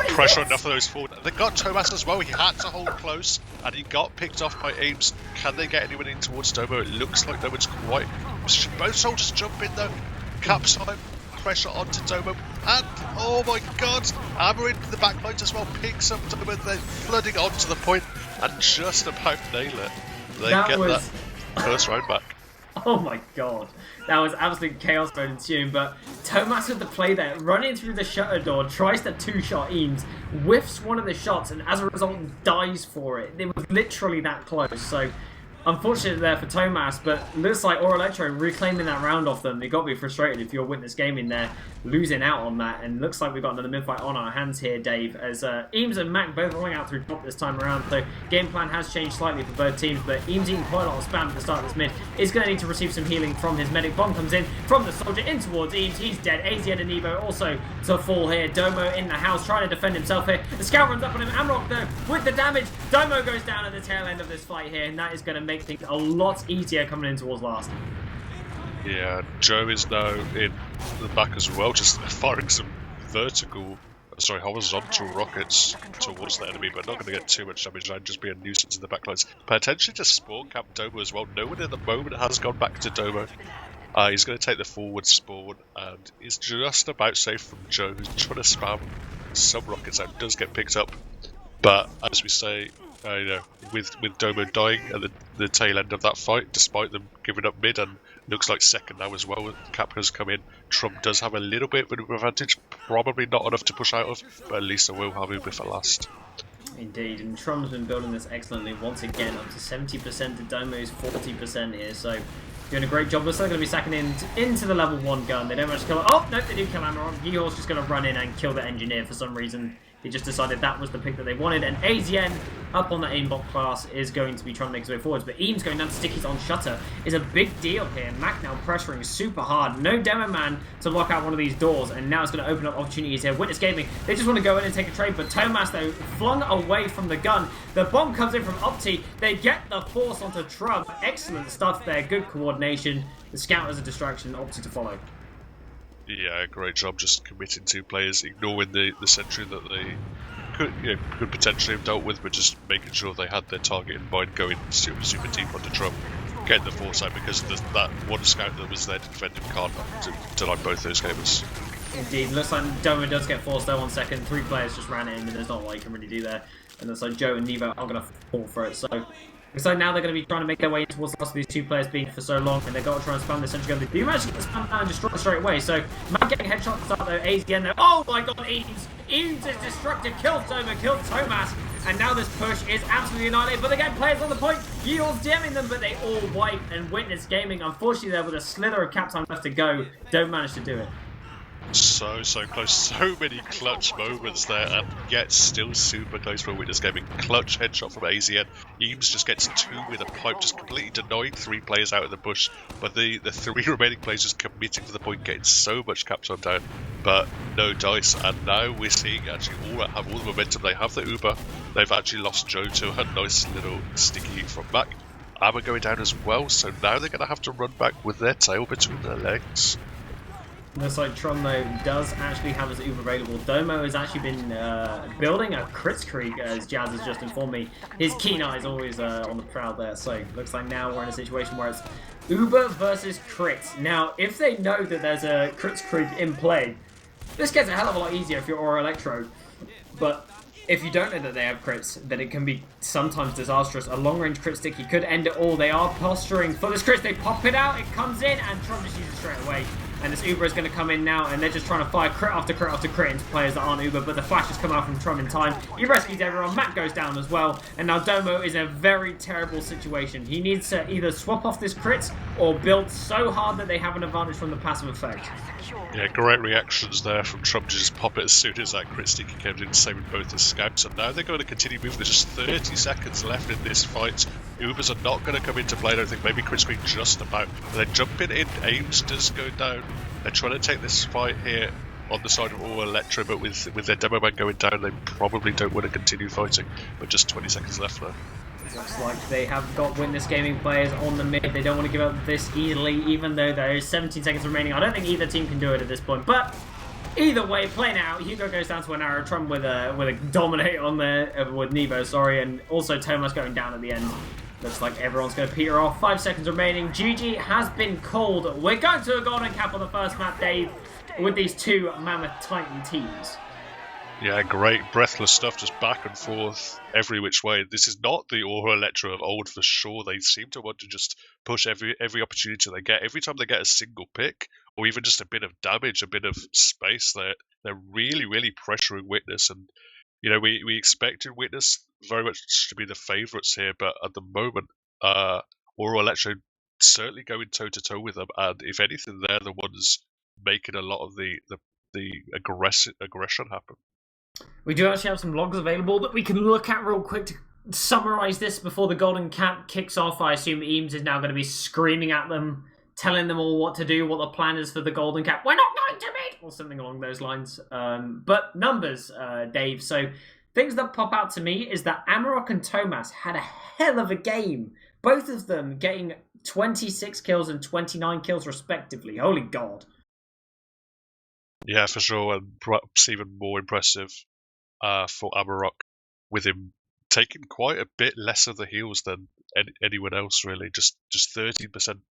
pressure enough of those forward. They got Tomas as well, he had to hold close, and he got picked off by Ames. Can they get anyone in towards Domo? It looks like Domo's quite... Both soldiers jump in though, cap time, pressure onto Domo, and oh my god, Hammer into the back lines as well, picks up Domo, they're flooding onto the point and just about nail it. They get that first round back. Oh my god, that was absolute chaos mode ensuing, but Tomas with the play there, running through the shutter door, tries to two-shot Eames, whiffs one of the shots, and as a result dies for it. It was literally that close, so unfortunate there for Tomas, but looks like Ora Elektro reclaiming that round off them. You've got to be frustrated if you're Witness Gaming there, losing out on that, and looks like we've got another mid-fight on our hands here, Dave, as Eames and Mac both rolling out through top this time around, so game plan has changed slightly for both teams, but Eames eating quite a lot of spam at the start of this mid, is going to need to receive some healing from his medic. Bomb comes in from the soldier in towards Eames, he's dead. AZ and Evo also to fall here. Domo in the house trying to defend himself here. The scout runs up on him, Amrock though with the damage. Domo goes down at the tail end of this fight here, and that is going to make things a lot easier coming in towards last. Yeah, Joe is now in the back as well, just firing some horizontal rockets towards the enemy, but not going to get too much damage and just be a nuisance in the backlines. Potentially just spawn camp Domo as well. No one at the moment has gone back to Domo. He's going to take the forward spawn and is just about safe from Joe, who's trying to spam some rockets out. Does get picked up, but as we say, with Domo dying at the tail end of that fight, despite them giving up mid, and looks like second now as well, cap has come in. Trump does have a little bit of an advantage, probably not enough to push out of, but at least they will have Uber for last. Indeed, and Trump's been building this excellently once again, up to 70% to Domo's 40% here, so doing a great job. Looks like they're going to be sacking into the level 1 gun. They don't manage to kill it. Oh, no, they do kill Amaron. Yeehor's just going to run in and kill the engineer for some reason. He just decided that was the pick that they wanted, and AZN up on the aimbot class is going to be trying to make his way forwards, but Eames going down to stickies on shutter is a big deal here. Mac now pressuring super hard. No demo man to lock out one of these doors, and now it's going to open up opportunities here. Witness Gaming, they just want to go in and take a trade, but Tomas though flung away from the gun. The bomb comes in from Opti. They get the force onto Trub. Excellent stuff there. Good coordination. The scout as a distraction. Opti to follow. Yeah, great job just committing to players, ignoring the sentry that they could potentially have dealt with, but just making sure they had their target in mind, going super deep onto Trump. getting the foresight because that one scout that was there to defend him can't deny both those gamers. Indeed, looks like Domo does get forced there 1 second. 3 players just ran in, and there's not what you can really do there. And looks like Joe and Nevo are going to fall for it. So now they're going to be trying to make their way towards the last of these 2 players being for so long, and they've got to try and spam this central gun. You managed to spam down and destroy it straight away. So Matt getting headshots out there, AZN there. Oh my god, Eames! Eames is destructive, killed Domo, killed Tomas. And now this push is absolutely annihilated, but again, players on the point. Yeor's DMing them, but they all wipe, and Witness Gaming, unfortunately, there with a slither of cap time left to go, don't manage to do it. So close, so many clutch moments there, and yet still super close for Witness Gaming. Clutch headshot from AZN. Eames just gets 2 with a pipe, just completely denying 3 players out of the bush, but the 3 remaining players just committing to the point, getting so much cap time down, but no dice. And now we're seeing actually Ora have all the momentum. They have the Uber, they've actually lost Joe to a nice little sticky from back. Amma going down as well, so now they're going to have to run back with their tail between their legs. Looks like Tron, though, does actually have his Uber available. Domo has actually been building a Kritzkrieg, as Jazz has just informed me. His keen eye is always on the prowl there, so looks like now we're in a situation where it's Uber versus Crit. Now, if they know that there's a Kritzkrieg in play, this gets a hell of a lot easier if you're Ora Elektro. But if you don't know that they have crits, then it can be sometimes disastrous. A long-range crit sticky could end it all. They are posturing for this crit. They pop it out, it comes in, and Tron just uses it straight away. And this Uber is going to come in now, and they're just trying to fire crit after crit after crit into players that aren't Uber, but the flashes come out from Tron in time. He rescues everyone, Matt goes down as well, and now Domo is in a very terrible situation. He needs to either swap off this crit or build so hard that they have an advantage from the passive effect. Yeah, great reactions there from Trump to just pop it as soon as that crit sticky came in, saving both the scouts. And now they're going to continue moving. There's just 30 seconds left in this fight. Ubers are not going to come into play, I don't think. Maybe Kritzkrieg just about. But they're jumping in. Ames does go down. They're trying to take this fight here on the side of Ora Elektro, but with their demo man going down, they probably don't want to continue fighting. But just 20 seconds left there. Looks like they have got Witness Gaming players on the mid. They don't want to give up this easily, even though there is 17 seconds remaining. I don't think either team can do it at this point, but either way, playing out, Hugo goes down to an arrow, Tron with a dominate on there, with Nevo, sorry, and also Thomas going down at the end. Looks like everyone's going to peter off. 5 seconds remaining. GG has been called. We're going to a golden cap on the first map, Dave, with these 2 Mammoth Titan teams. Yeah, great, breathless stuff, just back and forth, every which way. This is not the Ora Elektro of old for sure. They seem to want to just push every opportunity they get. Every time they get a single pick, or even just a bit of damage, a bit of space, they're really, really pressuring Witness. And, you know, we expected Witness very much to be the favourites here, but at the moment, Ora Elektro certainly going toe-to-toe with them, and if anything, they're the ones making a lot of the aggression happen. We do actually have some logs available that we can look at real quick to summarise this before the golden cap kicks off. I assume Eames is now going to be screaming at them, telling them all what to do, what the plan is for the golden cap. We're not going to mid! Or something along those lines. But numbers, Dave. So things that pop out to me is that Amarok and Tomas had a hell of a game. Both of them getting 26 kills and 29 kills respectively. Holy God. Yeah, for sure, and perhaps even more impressive for Amarok, with him taking quite a bit less of the heals than anyone else, really. Just 13%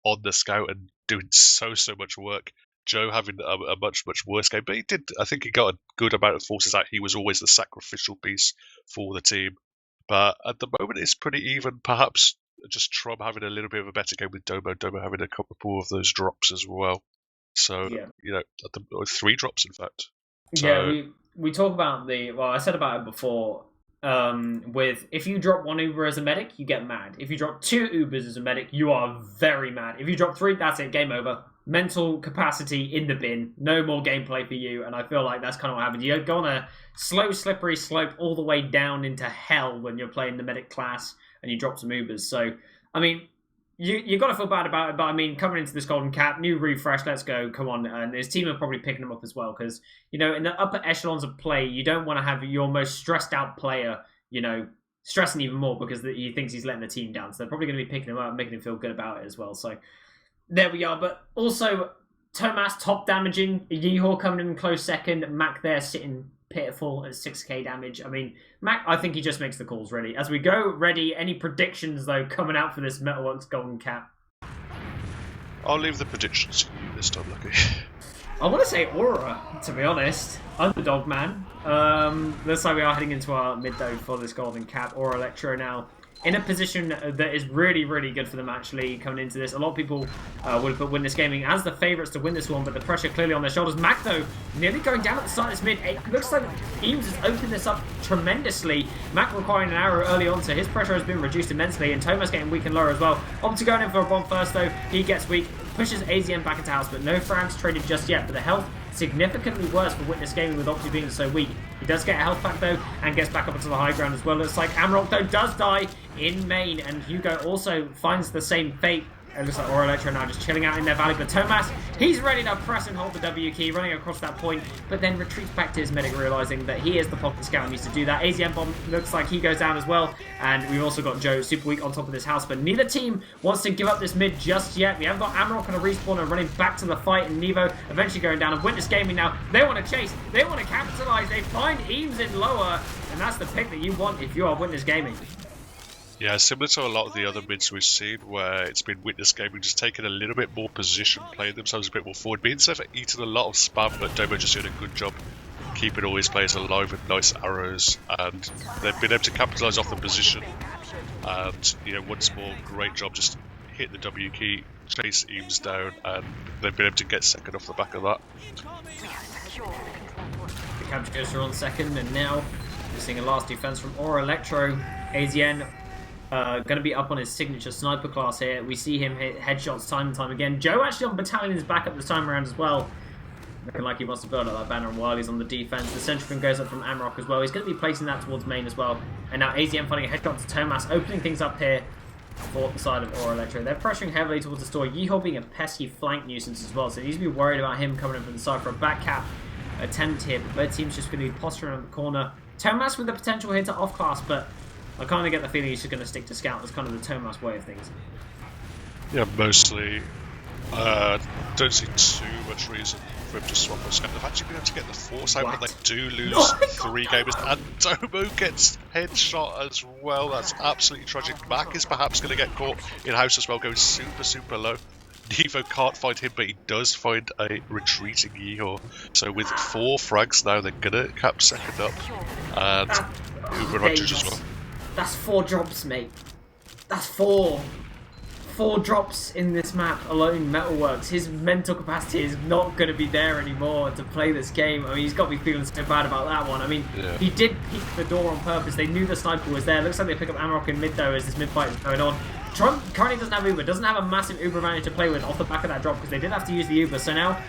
on the scout and doing so much work. Joe having a much worse game, but I think he got a good amount of forces out. He was always the sacrificial piece for the team. But at the moment, it's pretty even. Perhaps just Trom having a little bit of a better game with Domo having a couple of those drops as well. So, yeah. You know, 3 drops, in fact. So, yeah, we talk about I said about it before, with if you drop 1 Uber as a medic, you get mad. If you drop 2 Ubers as a medic, you are very mad. If you drop 3, that's it, game over. Mental capacity in the bin. No more gameplay for you, and I feel like that's kind of what happened. You go on a slow, slippery slope all the way down into hell when you're playing the medic class, and you drop some Ubers. So, I mean, you got to feel bad about it, but I mean, coming into this golden cap, new refresh, let's go, come on. And his team are probably picking him up as well, because, you know, in the upper echelons of play, you don't want to have your most stressed out player, you know, stressing even more because he thinks he's letting the team down. So they're probably going to be picking him up and making him feel good about it as well. So there we are. But also, Tomas top damaging, Yeehor coming in close second, Mac there sitting pitiful at 6k damage. I mean, Mac, I think he just makes the calls ready. As we go, ready, any predictions, though, coming out for this Metalworks Golden Cap? I'll leave the predictions to you this time, Lucky. I want to say Aura, to be honest. Underdog man. Looks like we are heading into our mid, though, for this Golden Cap. Ora Elektro now in a position that is really, really good for them, actually, coming into this. A lot of people would have put Witness Gaming as the favourites to win this one, but the pressure clearly on their shoulders. Mac, though, nearly going down at the start of this mid. It looks like Eames has opened this up tremendously. Mac requiring an arrow early on, so his pressure has been reduced immensely, and Thomas getting weak and lower as well. Opti going in for a bomb first, though. He gets weak, pushes AZM back into house, but no frags traded just yet. But the health significantly worse for Witness Gaming with Opti being so weak. He does get a health back, though, and gets back up into the high ground as well. Looks like Amarok, though, does die in main, and Hugo also finds the same fate. It looks like Ora Elektro now just chilling out in their valley, but Thomas, he's ready to press and hold the W key, running across that point, but then retreats back to his medic, realising that he is the pocket scout and needs to do that. AZM bomb looks like he goes down as well, and we've also got Joe super weak on top of this house, but neither team wants to give up this mid just yet. We have got Amarok on a respawn and running back to the fight, and Nevo eventually going down, and Witness Gaming now, they want to chase, they want to capitalise, they find Eames in lower, and that's the pick that you want if you are Witness Gaming. Yeah, similar to a lot of the other mids we've seen, where it's been Witness Gaming just taking a little bit more position, playing themselves a bit more forward. Being safe, eating a lot of spam, but Domo just doing a good job keeping all his players alive with nice arrows, and they've been able to capitalise off the position. And once more, great job just hit the W key, chase Eames down, and they've been able to get second off the back of that. The capture goes through on second, and now we're seeing a last defense from Ora Elektro. AZN going to be up on his signature sniper class here. We see him hit headshots time and time again. Joe actually on Battalion's back up this time around as well. Looking like he wants to build up that banner while he's on the defense. The centrifuge goes up from Amarok as well. He's going to be placing that towards main as well. And now AZM finding a headshot to Thomas, opening things up here for the side of Ora Elektro. They're pressuring heavily towards the store. Yeehaw being a pesky flank nuisance as well, so he needs to be worried about him coming in from the side for a back cap attempt here. But both teams just going to be posturing on the corner. Thomas with the potential here to off class, but I kind of get the feeling he's just going to stick to scout. That's kind of the Thomas way of things. Yeah, mostly. Don't see too much reason for him to swap on scout. They've actually been able to get the force out, but they do lose 3 gamers. And Domo gets headshot as well. That's absolutely tragic. Mac is perhaps going to get caught in house as well, going super, super low. Nevo can't find him, but he does find a retreating Yeehaw. So with 4 frags now, they're going to cap second up. And Uber advantage as well. That's 4 drops, mate. That's 4 drops in this map alone. Metalworks, his mental capacity is not going to be there anymore to play this game. I mean, he's got to be feeling so bad about that one. I mean, He did peek the door on purpose. They knew the sniper was there. Looks like they pick up Amarok in mid, though, as this mid fight is going on. Trump currently doesn't have Uber, doesn't have a massive Uber advantage to play with off the back of that drop, because they did have to use the Uber. So now,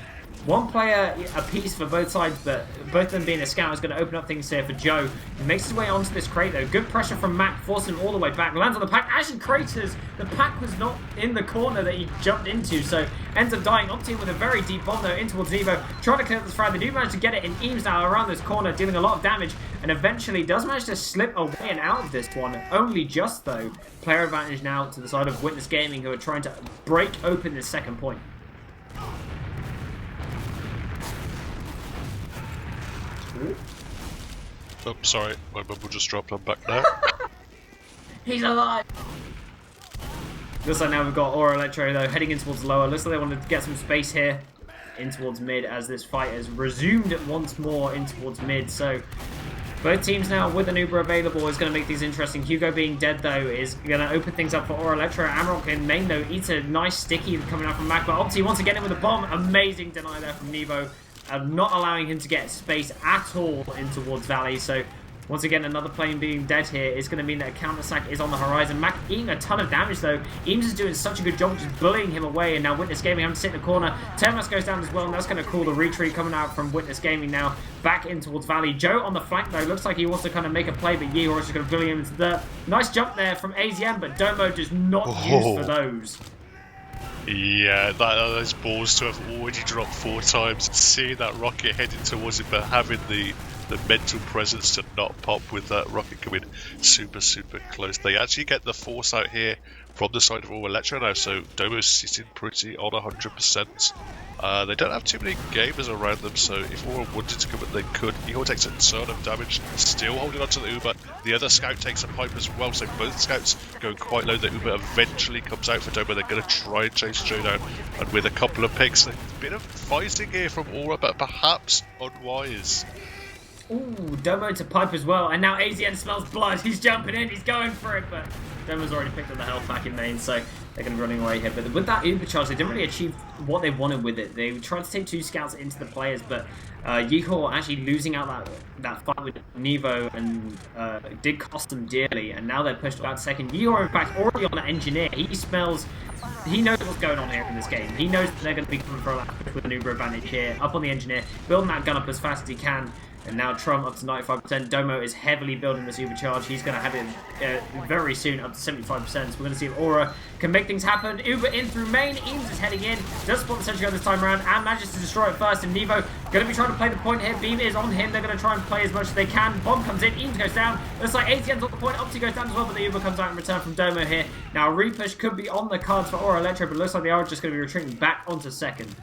one player a piece for both sides, but both of them being a scout is going to open up things here for Joe. He makes his way onto this crate, though. Good pressure from Mac, forcing him all the way back. Lands on the pack, actually craters. The pack was not in the corner that he jumped into, so ends up dying. Opti with a very deep bomb, though, in towards Nevo. Trying to clear this frag. They do manage to get it in Eames now around this corner, dealing a lot of damage, and eventually does manage to slip away and out of this one. Only just, though. Player advantage now to the side of Witness Gaming, who are trying to break open this second point. Oh, sorry, my bubble just dropped. I'm back now. He's alive! Looks like now we've got Ora Elektro, though, heading in towards lower. Looks like they wanted to get some space here in towards mid as this fight has resumed once more in towards mid. So both teams now with an Uber available is going to make these interesting. Hugo being dead, though, is going to open things up for Ora Elektro. Amarok in main, though, eats a nice sticky coming out from Mac, but Opti wants to get in with a bomb. Amazing deny there from Nevo. Not allowing him to get space at all in towards Valley. So once again, another plane being dead here is going to mean that a counter-sack is on the horizon. Mac eating a ton of damage, though. Eames is doing such a good job just bullying him away, and now Witness Gaming having to sit in the corner. Termas goes down as well, and that's going to call the retreat coming out from Witness Gaming now back in towards Valley. Joe on the flank, though, looks like he wants to kind of make a play, but Yeehaw is just going to bully him into the nice jump there from AZM, but Domo just not used for those. Yeah, those balls to have already dropped 4 times, seeing that rocket heading towards it, but having the the mental presence to not pop with that rocket coming super close. They actually get the force out here from the side of Ora Elektro now, so Domo's sitting pretty on 100%. They don't have too many gamers around them, so if Ora wanted to come in, they could. Ihor takes a ton of damage, still holding on to the Uber. The other scout takes a pipe as well, so both scouts going quite low. The Uber eventually comes out for Domo. They're going to try and chase Joe down, and with a couple of picks, a bit of fighting here from Ora, but perhaps unwise. Ooh, Domo to pipe as well, and now AZN smells blood. He's jumping in, he's going for it, but Domo's already picked up the health back in main, so they're going to be running away here. But with that Uber charge, they didn't really achieve what they wanted with it. They tried to take 2 scouts into the players, but Ihor actually losing out that fight with Nevo and did cost them dearly, and now they're pushed out second. Ihor, in fact, already on an engineer. He knows what's going on here in this game. He knows that they're going to be coming for a lap push with an Uber advantage here, up on the engineer, building that gun up as fast as he can. And now Trum up to 95%. Domo is heavily building this Uber charge. He's going to have it very soon up to 75%. So we're going to see if Ora can make things happen. Uber in through main. Eames is heading in. Does spot the sentry gun this time around and manages to destroy it first. And Nevo going to be trying to play the point here. Beam is on him. They're going to try and play as much as they can. Bomb comes in. Eames goes down. Looks like ATN's on the point. Opti goes down as well, but the Uber comes out in return from Domo here. Now repush could be on the cards for Ora Elektro, but looks like they are just going to be retreating back onto second.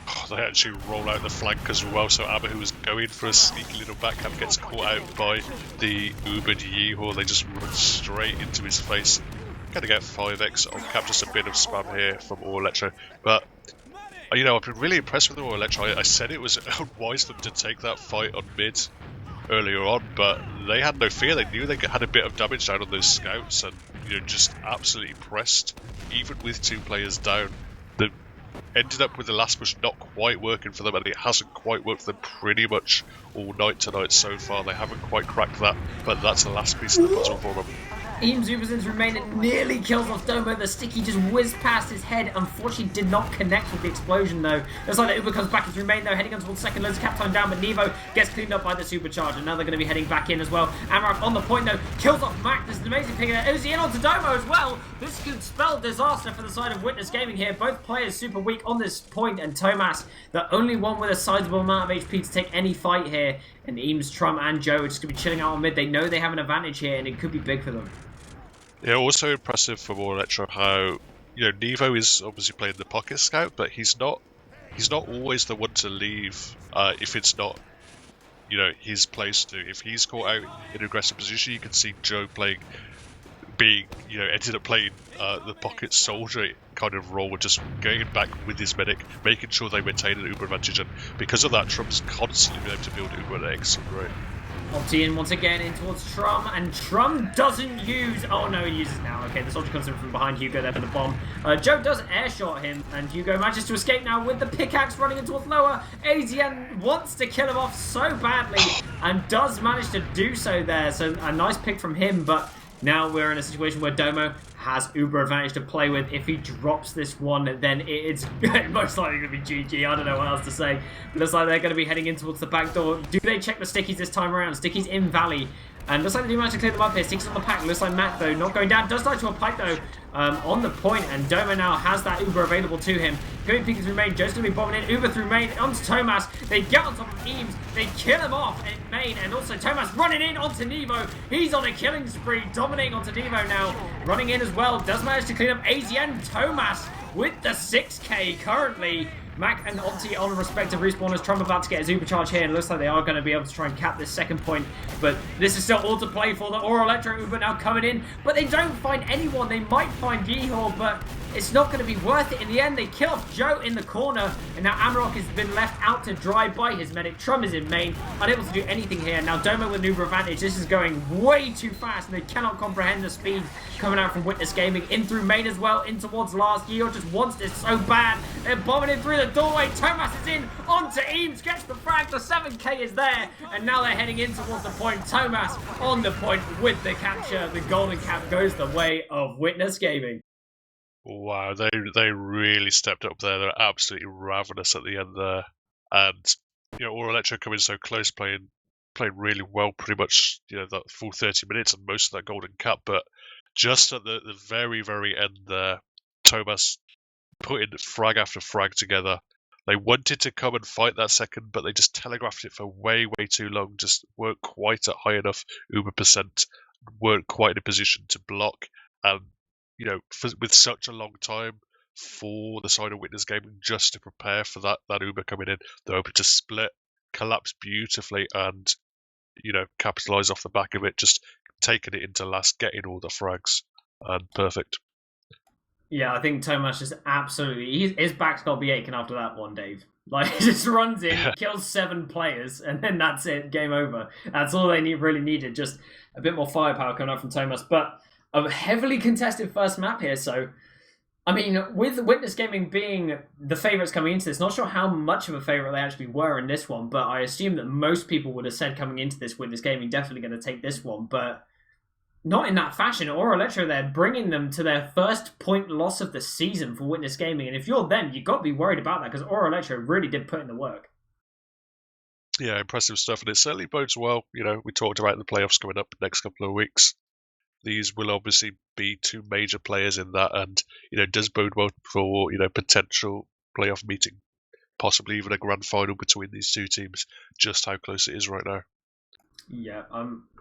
Oh, they actually roll out the flank as well, so Abba, who was going for a sneaky little backhand, gets caught out by the Ubered Yehor. They just run straight into his face. Gonna get 5x on cap, just a bit of spam here from Ora Elektro. But, you know, I've been really impressed with Ora Elektro. I said it was unwise for them to take that fight on mid earlier on, but they had no fear. They knew they had a bit of damage down on those scouts, and, you know, just absolutely pressed, even with 2 players down. The ended up with the last push not quite working for them, and it hasn't quite worked for them pretty much all night tonight so far. They haven't quite cracked that, but that's the last piece of the puzzle for them. Eames Ubers into remain and nearly kills off Domo. The sticky just whizzed past his head. Unfortunately, did not connect with the explosion, though. Looks like the Uber comes back into remain, though, heading on towards second. Loads of cap time down, but Nevo gets cleaned up by the supercharge. And now they're going to be heading back in as well. Amarak on the point, though, kills off Mac. There's an amazing pick there. Uzi in onto Domo as well. This could spell disaster for the side of Witness Gaming here. Both players super weak on this point, and Tomas, the only one with a sizable amount of HP to take any fight here. And Eames, Trum, and Joe are just going to be chilling out on mid. They know they have an advantage here, and it could be big for them. Yeah, also impressive for Ora Elektro how, you know, Nevo is obviously playing the pocket scout, but he's not always the one to leave if it's not, you know, his place to. If he's caught out in an aggressive position, you can see Joe ended up playing the pocket soldier kind of role, just going back with his medic, making sure they maintain an Uber advantage, and because of that, Trump's constantly been able to build Uber at an excellent rate. Opti in once again in towards Trum, and Trum doesn't use... Oh no, he uses now. Okay, the soldier comes in from behind Hugo there for the bomb. Joe does air shot him, and Hugo manages to escape now with the pickaxe running in towards lower. AZN wants to kill him off so badly, and does manage to do so there. So a nice pick from him, but now we're in a situation where Domo has Uber advantage to play with. If he drops this one, then it's most likely going to be GG. I don't know what else to say. But looks like they're going to be heading in towards the back door. Do they check the stickies this time around? Stickies in Valley. And looks like they do manage to clear them up here. Stickies on the pack. Looks like Matt, though, not going down. Does die to a pipe, though, on the point. And Domo now has that Uber available to him. Going to peek through main. Joe's going to be bombing in. Uber through main onto Tomas. They get on top of Eames. They kill him off in main. And also Tomas running in onto Nevo. He's on a killing spree, dominating onto Nevo now. Running in as well. Does manage to clean up AZN. Tomas with the 6k currently. Mac and Opti on respective respawners. Trump about to get his Uber charge here, and it looks like they are going to be able to try and cap this second point. But this is still all to play for. The Ora Elektro Uber now coming in, but they don't find anyone. They might find Yehor, but it's not going to be worth it in the end. They kill off Joe in the corner, and now Amarok has been left out to dry by his medic. Trum is in main, unable to do anything here. Now Domo with an Uber advantage. This is going way too fast, and they cannot comprehend the speed coming out from Witness Gaming. In through main as well, in towards last. Yehor just wants this so bad. They're bombing in through the doorway. Tomas is in onto Eames, gets the frag. The 7k is there, and now they're heading in towards the point. Tomas on the point with the capture. The golden cap goes the way of Witness Gaming. Wow, they really stepped up there. They're absolutely ravenous at the end there, and you know, Ora Elektro coming so close, playing really well, pretty much, you know, that full 30 minutes and most of that golden cap. But just at the very end there, Tomas putting frag after frag together. They wanted to come and fight that second, but they just telegraphed it for way, way too long. Just weren't quite at high enough Uber percent, weren't quite in a position to block. And, with such a long time for the side of Witness Gaming just to prepare for that Uber coming in, they're able to split, collapse beautifully, and, capitalize off the back of it, just taking it into last, getting all the frags, and perfect. Yeah, I think Tomas just absolutely his back's got to be aching after that one, Dave. Like he just runs in, kills 7 players, and then that's it, game over. That's all they really needed, just a bit more firepower coming up from Tomas. But a heavily contested first map here, so I mean, with Witness Gaming being the favourites coming into this, not sure how much of a favourite they actually were in this one, but I assume that most people would have said coming into this, Witness Gaming definitely going to take this one, but not in that fashion. Ora Elektro there, bringing them to their first point loss of the season for Witness Gaming. And if you're them, you've got to be worried about that because Ora Elektro really did put in the work. Yeah, impressive stuff. And it certainly bodes well. We talked about the playoffs coming up next couple of weeks. These will obviously be 2 major players in that. And, does bode well for, potential playoff meeting. Possibly even a grand final between these 2 teams. Just how close it is right now. Yeah,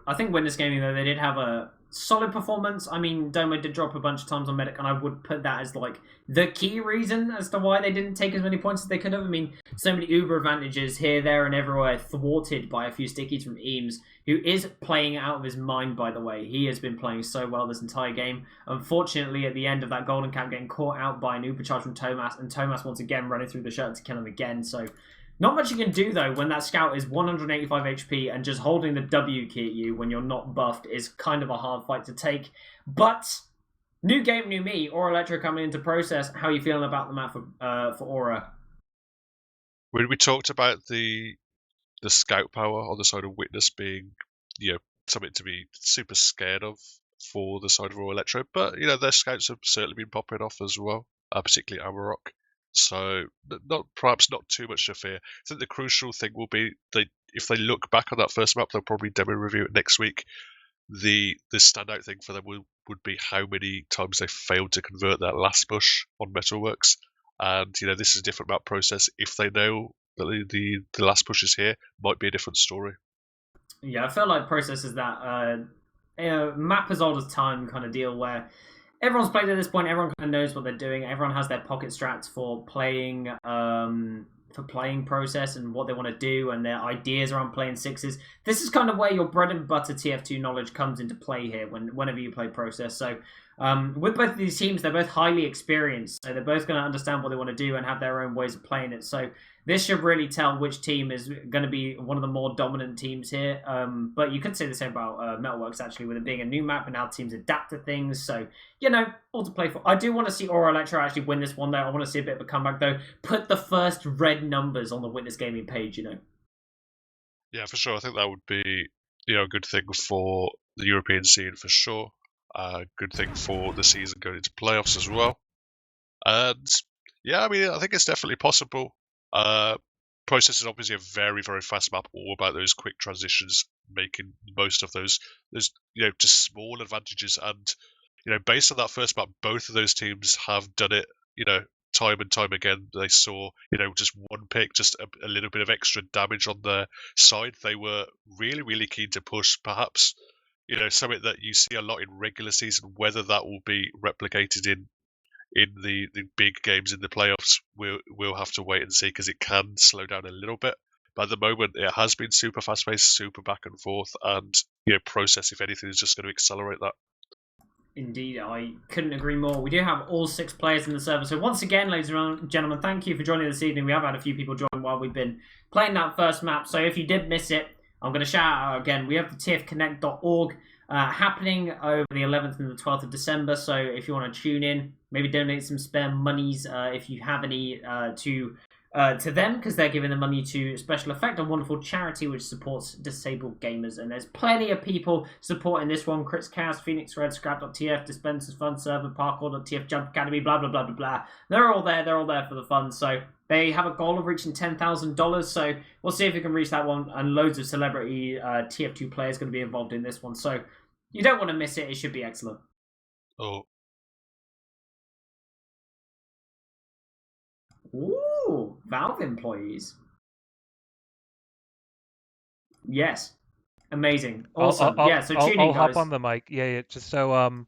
I think Witness Gaming, though, they did have a solid performance. I mean, Domo did drop a bunch of times on Medic, and I would put that as, like, the key reason as to why they didn't take as many points as they could have. I mean, so many Uber advantages here, there, and everywhere, thwarted by a few stickies from Eames, who is playing out of his mind, by the way. He has been playing so well this entire game. Unfortunately, at the end of that Golden Cap, getting caught out by an Uber charge from Tomas, and Tomas once again running through the shirt to kill him again, so not much you can do, though, when that scout is 185 HP and just holding the W key at you when you're not buffed is kind of a hard fight to take. But, new game, new me. Ora Elektro coming into process. How are you feeling about the map for Ora? When we talked about the scout power on the side of Witness being, something to be super scared of for the side of Ora Elektro, but, their scouts have certainly been popping off as well, particularly Amarok. So perhaps not too much to fear. I think the crucial thing will be if they look back on that first map, they'll probably demo review it next week. The standout thing for them would be how many times they failed to convert that last push on Metalworks. And this is a different map process. If they know that the last push is here, might be a different story. Yeah, I feel like process is that map as old as time kind of deal where everyone's played at this point. Everyone kind of knows what they're doing. Everyone has their pocket strats for playing process and what they want to do and their ideas around playing sixes. This is kind of where your bread and butter TF2 knowledge comes into play here whenever you play process. So with both of these teams, they're both highly experienced. So they're both going to understand what they want to do and have their own ways of playing it. So this should really tell which team is going to be one of the more dominant teams here. But you could say the same about Metalworks, actually, with it being a new map and how teams adapt to things. So, all to play for. I do want to see Ora Elektro actually win this one, though. I want to see a bit of a comeback, though. Put the first red numbers on the Witness Gaming page, Yeah, for sure. I think that would be, a good thing for the European scene, for sure. A good thing for the season going into playoffs as well. And, yeah, I mean, I think it's definitely possible. Process is obviously a very, very fast map, all about those quick transitions, making most of those just small advantages. And, based on that first map, both of those teams have done it, time and time again. They saw, just one pick, just a little bit of extra damage on their side. They were really, really keen to push, perhaps, something that you see a lot in regular season. Whether that will be replicated in the big games in the playoffs, we'll have to wait and see, because it can slow down a little bit. But at the moment, it has been super fast-paced, super back and forth, and process, if anything, is just going to accelerate that. Indeed, I couldn't agree more. We do have all 6 players in the server. So once again, ladies and gentlemen, thank you for joining this evening. We have had a few people join while we've been playing that first map. So if you did miss it, I'm going to shout out again. We have the tfconnect.org happening over the 11th and the 12th of December. So if you want to tune in, maybe donate some spare monies if you have any to them, because they're giving the money to Special Effect, a wonderful charity which supports disabled gamers. And there's plenty of people supporting this one: Crits Chaos, Phoenix Red, Scrap.tf, Dispensers Fun Server, Parkour.tf, Jump Academy, blah blah blah blah blah. They're all there for the fun. So they have a goal of reaching $10,000. So we'll see if we can reach that one. And loads of celebrity TF2 players going to be involved in this one. So you don't want to miss it. It should be excellent. Oh. Ooh, Valve employees. Yes. Amazing. Awesome. Yeah, so tuning, I'll guys. hop on the mic. Yeah, just so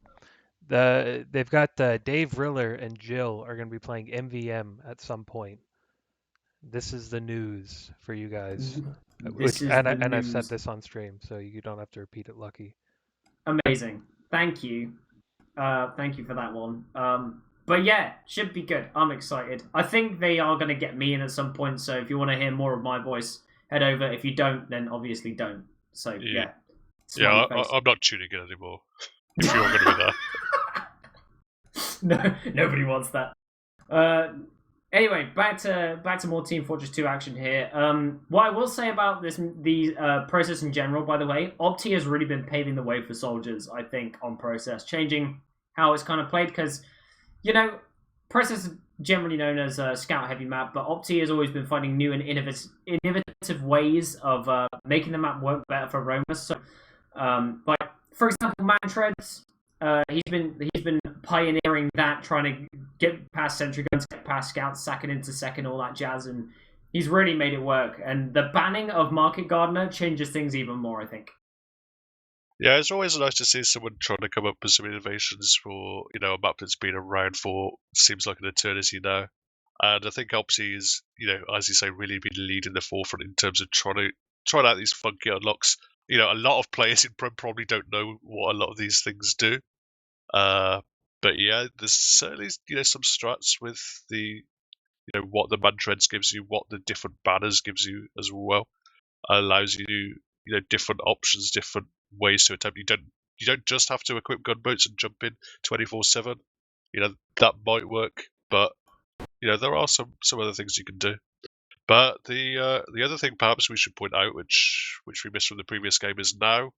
they've got Dave Riller and Jill are going to be playing MVM at some point. This is the news for you guys. This is the I've said news. this on stream, so you don't have to repeat it, Lucky. Amazing. Thank you. Thank you for that one. But yeah, should be good. I'm excited. I think they are going to get me in at some point, so if you want to hear more of my voice, head over. If you don't, then obviously don't. So yeah. Yeah, I'm not tuning in anymore. If you're going to be there. No, nobody wants that. Anyway, back to more Team Fortress 2 action here. What I will say about the process in general, by the way, Opti has really been paving the way for soldiers, I think, on process, changing how it's kind of played, because, you know, process is generally known as a scout-heavy map, but Opti has always been finding new and innovative ways of making the map work better for roamers. So, like, for example, Mantreads, he's been pioneering that, trying to get past sentry guns, get past scouts, sacking into second, all that jazz, and he's really made it work. And the banning of Market Gardener changes things even more, I think. Yeah, it's always nice to see someone trying to come up with some innovations for, you know, a map that's been around for seems like an eternity now. And I think Opsy is, you know, as you say, really been leading the forefront in terms of trying out these funky unlocks. You know, a lot of players in Prem probably don't know what a lot of these things do. But yeah, there's certainly, you know, some strats with the, you know, what the Mantreads gives you, what the different banners gives you as well. Allows you, you know, different options, different ways to attempt. You don't just have to equip gunboats and jump in 24/7. You know, that might work, but you know, there are some other things you can do. But the other thing perhaps we should point out, which we missed from the previous game, is now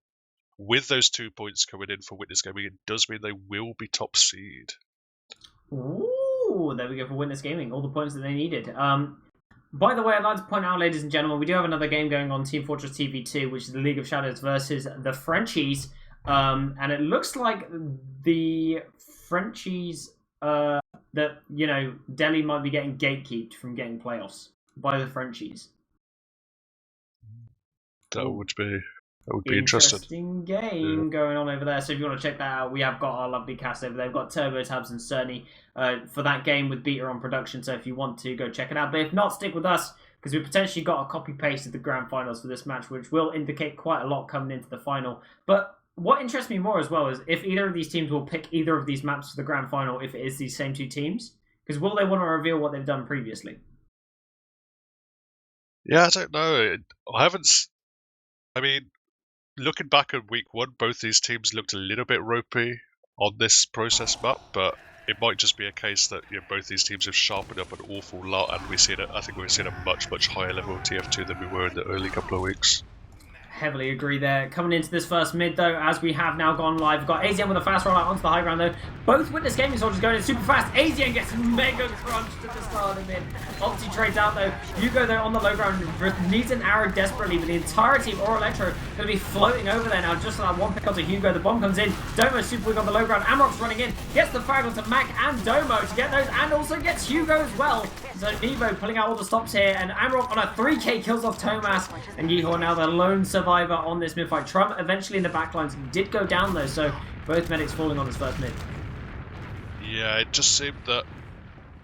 with those 2 points coming in for Witness Gaming, it does mean they will be top seed. Ooh, there we go for Witness Gaming. All the points that they needed. By the way, I'd like to point out, ladies and gentlemen, we do have another game going on Team Fortress TV 2, which is the League of Shadows versus the Frenchies. And it looks like the Frenchies, that, you know, Delhi might be getting gatekeeped from getting playoffs by the Frenchies. That would be interesting game going on over there. So if you want to check that out, we have got our lovely cast over there. We've got Turbo Tabs and Cerny for that game with Beta on production. So if you want to, go check it out. But if not, stick with us, because we potentially got a copy paste of the grand finals for this match, which will indicate quite a lot coming into the final. But what interests me more as well is if either of these teams will pick either of these maps for the grand final, if it is these same two teams, because will they want to reveal what they've done previously? Yeah, I don't know. I mean, looking back at week one, both these teams looked a little bit ropey on this process map, but it might just be a case that, you know, both these teams have sharpened up an awful lot, and I think we've seen a much higher level of TF2 than we were in the early couple of weeks. Heavily agree there. Coming into this first mid, though, as we have now gone live, we've got AZN with a fast rollout onto the high ground, though. Both Witness Gaming soldiers going in super fast. AZN gets mega crunched at the start of the mid. Opti trades out, though. Hugo, though, on the low ground, needs an arrow desperately, but the entire team, Ora Elektro, going to be floating over there now. Just on that one pick onto Hugo. The bomb comes in. Domo super weak on the low ground. Amrock's running in. Gets the frag onto Mac and Domo to get those, and also gets Hugo as well. So Nevo pulling out all the stops here, and Amrock on a 3k kills off Tomas, and Yeehor now the lone survivor on this mid fight. Trump eventually in the backlines did go down though, so both medics falling on his first mid. Yeah, it just seemed that,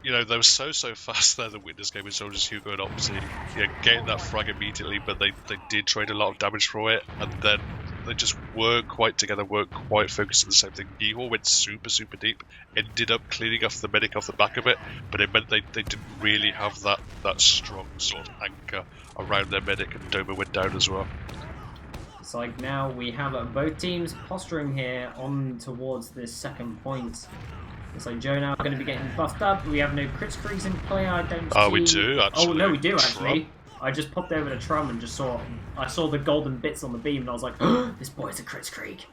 you know, they were so fast there, the Witness Gaming soldiers, Hugo and Opsy, yeah, getting that frag immediately, but they did trade a lot of damage for it, and then they just weren't quite together, weren't quite focused on the same thing. Yeehor went super deep, ended up cleaning off the medic off the back of it, but it meant they didn't really have that strong sort of anchor around their medic, and Doma went down as well. It's like now we have both teams posturing here on towards this second point. It's like Joe now going to be getting buffed up. We have no crits creeks in play, I don't see. Oh, we do, actually. Oh, no, we do, actually. I just popped over to Trum and just saw the golden bits on the beam, and I was like, oh, this boy's a crits creek.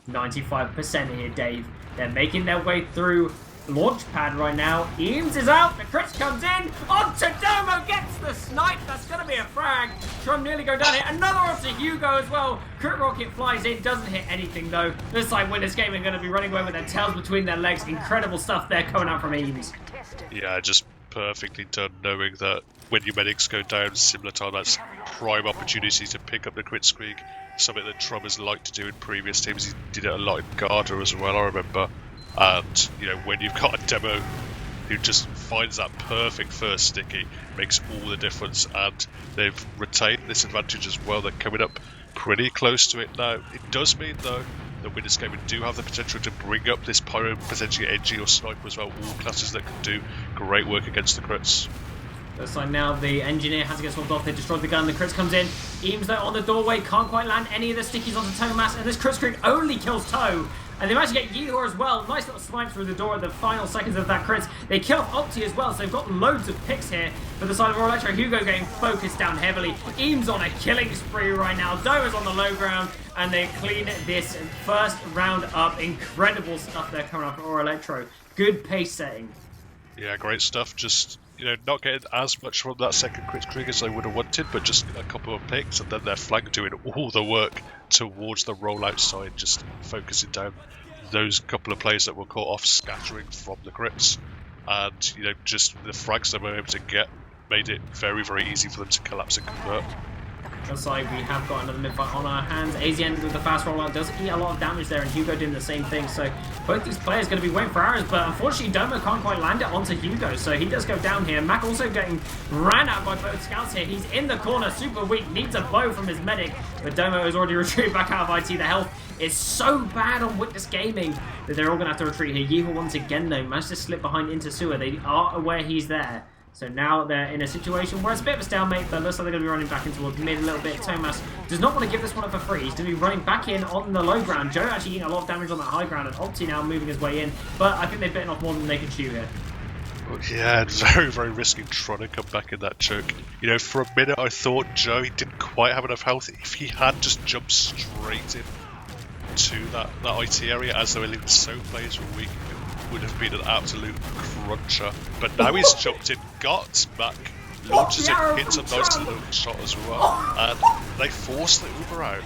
95% here, Dave. They're making their way through launch pad right now. Eames is out. The crits comes in. Onto Domo gets the snipe. That's going to be a frag. Trum nearly go down here. Another onto Hugo as well. Crit rocket flies in. Doesn't hit anything though. This time Witness Gaming going to be running away with their tails between their legs. Incredible stuff there coming out from Eames. Yeah, just perfectly done, knowing that, when your medics go down similar time, that's prime opportunity to pick up the Kritzkrieg, something that Trum has liked to do in previous teams. He did it a lot in Garda as well, I remember. And, you know, when you've got a demo who just finds that perfect first sticky, makes all the difference, and they've retained this advantage as well. They're coming up pretty close to it now. It does mean, though, that Winners Gaming do have the potential to bring up this Pyro, potentially Edgy or Sniper as well, all classes that can do great work against the crits. Looks like now the engineer has to get swapped off. They destroyed the gun. The crits comes in. Eames though on the doorway, can't quite land any of the stickies onto Tomas, and this Kritzkrieg only kills Toe. And they managed to get Yehor as well. Nice little snipe through the door at the final seconds of that crits. They kill off Opti as well, so they've got loads of picks here for the side of Ora Elektro. Hugo getting focused down heavily. Eames on a killing spree right now. Doma's on the low ground, and they clean this first round up. Incredible stuff there coming up for Ora Elektro. Good pace setting. Yeah, great stuff. Just, you know, not getting as much from that second Kritzkrieg as they would have wanted, but just a couple of picks, and then their flank doing all the work towards the rollout side, just focusing down those couple of players that were caught off scattering from the crits. And, you know, just the frags they were able to get made it very, very easy for them to collapse and convert. Looks like we have got another mid-fight on our hands. AZN with the fast rollout does eat a lot of damage there, and Hugo doing the same thing. So both these players going to be waiting for arrows, but unfortunately Domo can't quite land it onto Hugo, so he does go down here. Mac also getting ran out by both scouts here. He's in the corner, super weak, needs a bow from his medic, but Domo has already retreated back out of IT. The health is so bad on Witness Gaming that they're all going to have to retreat here. Yehor once again though managed to slip behind into Sewer. They are aware he's there. So now they're in a situation where it's a bit of a stalemate, but looks like they're going to be running back in towards mid a little bit. Tomas does not want to give this one up for free. He's going to be running back in on the low ground. Joe actually eating a lot of damage on that high ground, and Opti now moving his way in. But I think they've bitten off more than they can chew here. Yeah, very, very risky trying to come back in that choke. You know, for a minute I thought Joe, he didn't quite have enough health. If he had just jumped straight in to that IT area as they were leaving so players were weak, would have been an absolute cruncher. But now he's jumped in, got back, launches it, hits a nice little shot as well, and they force the Uber out.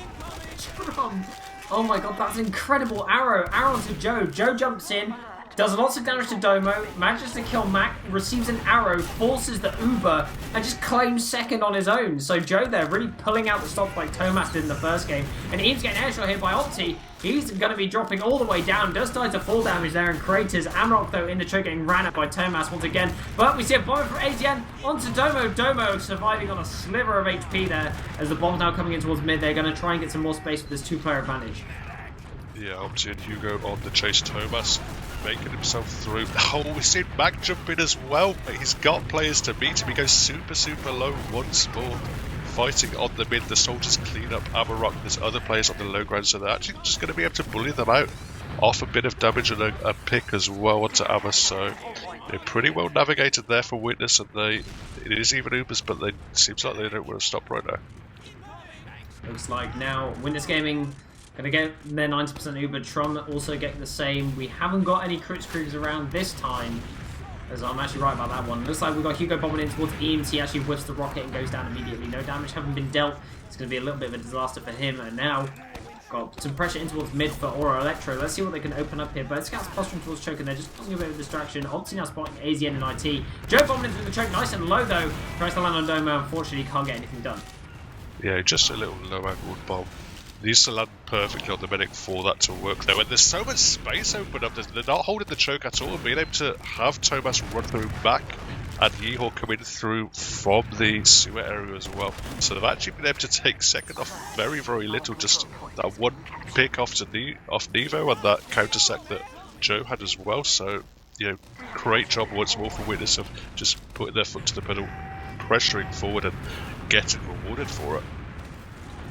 Oh my god, that's incredible. Arrow onto Joe. Joe jumps in, does lots of damage to Domo, manages to kill Mac, receives an arrow, forces the Uber, and just claims second on his own. So Joe there really pulling out the stops like Tomas did in the first game. And Eames getting airshot here by Opti. He's going to be dropping all the way down. Does die to full damage there in Craters. Amrock, though, in the choke getting ran at by Tomas once again. But we see a bomb from AZN onto Domo. Domo surviving on a sliver of HP there. As the bomb's now coming in towards mid, they're going to try and get some more space with this two-player advantage. Yeah, Opti and Hugo on the chase. Tomas making himself through. Oh, we've seen Mac jump in as well. He's got players to beat him. He goes super, super low once more. Fighting on the mid, the soldiers clean up Amarok. There's other players on the low ground, so they're actually just going to be able to bully them out. Off a bit of damage and a pick as well onto Amar, so they're pretty well navigated there for Witness, and it is even Ubers, but it seems like they don't want to stop right now. Looks like now Witness Gaming going to get their 90% Uber. Tron also getting the same. We haven't got any Kritzkriegs around this time, as I'm actually right about that one. Looks like we've got Hugo bombing in towards Eames. He actually whiffs the rocket and goes down immediately. No damage having been dealt. It's going to be a little bit of a disaster for him. And now, got some pressure in towards mid for Ora Elektro. Let's see what they can open up here. But Scouts posturing towards choke, and they're just causing a bit of a distraction. Opti now spotting AZN and IT. Joe bombing in through the choke. Nice and low, though. Tries to land on Domo. Unfortunately, can't get anything done. Yeah, just a little low-angled bomb. Needs to land perfectly on the medic for that to work though, and there's so much space open up. They're not holding the choke at all, being able to have Tomas run through back and Yehor coming through from the sewer area as well. So they've actually been able to take second off very, very little, just that one pick off Nevo and that counter sec that Joe had as well. So, you know, great job once more for Witness of just putting their foot to the pedal, pressuring forward and getting rewarded for it.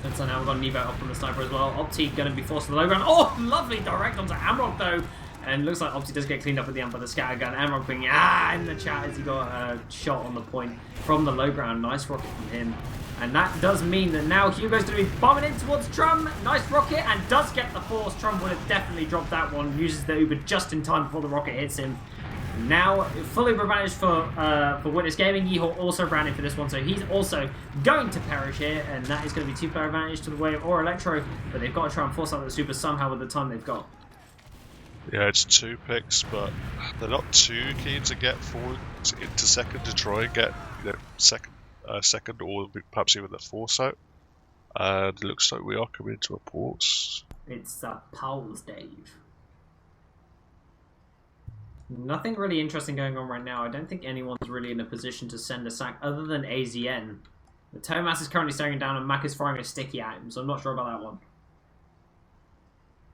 And so now we've got Nevo up on the sniper as well. Opti going to be forced to the low ground. Oh, lovely direct onto Amrock though. And looks like Opti does get cleaned up at the end by the scatter gun. Amrock being in the chat as he got a shot on the point from the low ground. Nice rocket from him. And that does mean that now Hugo's going to be bombing in towards Trum. Nice rocket and does get the force. Trum would have definitely dropped that one. Uses the Uber just in time before the rocket hits him. Now, fully advantage for Witness Gaming. Yehor also branding for this one, so he's also going to perish here, and that is going to be two-player advantage to the way of Ora Elektro, but they've got to try and force out the super somehow with the time they've got. Yeah, it's 2 picks, but they're not too keen to get forward into second to try and get second, or perhaps even the foresight. And it looks like we are coming into a pause. It's Paul's Dave. Nothing really interesting going on right now. I don't think anyone's really in a position to send a sack other than AZN. The Thomas is currently staring down and Mac is firing a sticky at him, so I'm not sure about that one.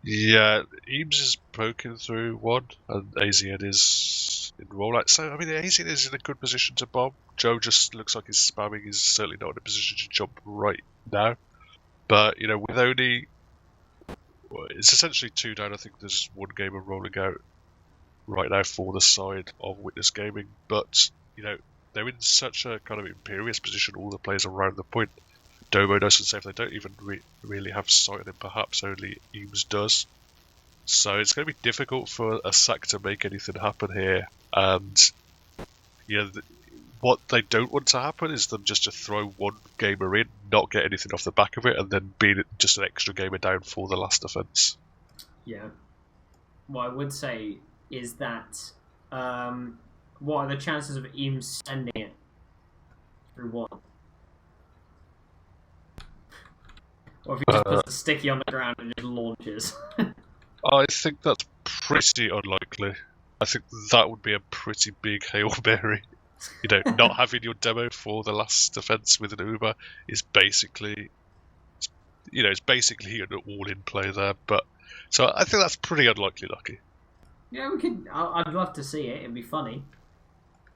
Yeah, Eames is poking through one, and AZN is in rollout. So, I mean, AZN is in a good position to bomb. Joe just looks like he's spamming. He's certainly not in a position to jump right now. But, with only... it's essentially 2 down. I think there's one gamer rolling out right now for the side of Witness Gaming. But, they're in such a kind of imperious position, all the players around the point. Domo doesn't say if they don't even really have sight on him, perhaps only Eames does. So it's going to be difficult for a sack to make anything happen here. And what they don't want to happen is them just to throw one gamer in, not get anything off the back of it, and then be just an extra gamer down for the last offense. Yeah. What I would say is that what are the chances of Eames sending it through one? Or if he just puts a sticky on the ground and just launches. I think that's pretty unlikely. I think that would be a pretty big Hail Mary. Not having your demo for the last defense with an Uber is basically, it's basically an all-in play there. But so I think that's pretty unlikely, Lucky. Yeah, we could. I'd love to see it. It'd be funny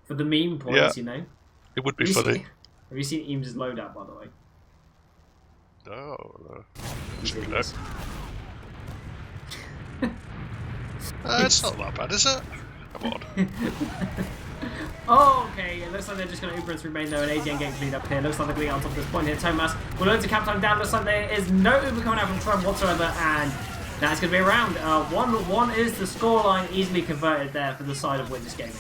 for the meme points, It would be funny. Have you seen Eames' loadout, by the way? No. It's not that bad, is it? Come on. Oh, okay. It looks like they're just going to Uber through main though, and AZN getting cleaned up here. Looks like they're going to get on top of this point here. Thomas will load to cap time down. Looks like there is no Uber coming out from Trump whatsoever, and that's going to be around. 1-1 is the scoreline, easily converted there for the side of Witness Gaming.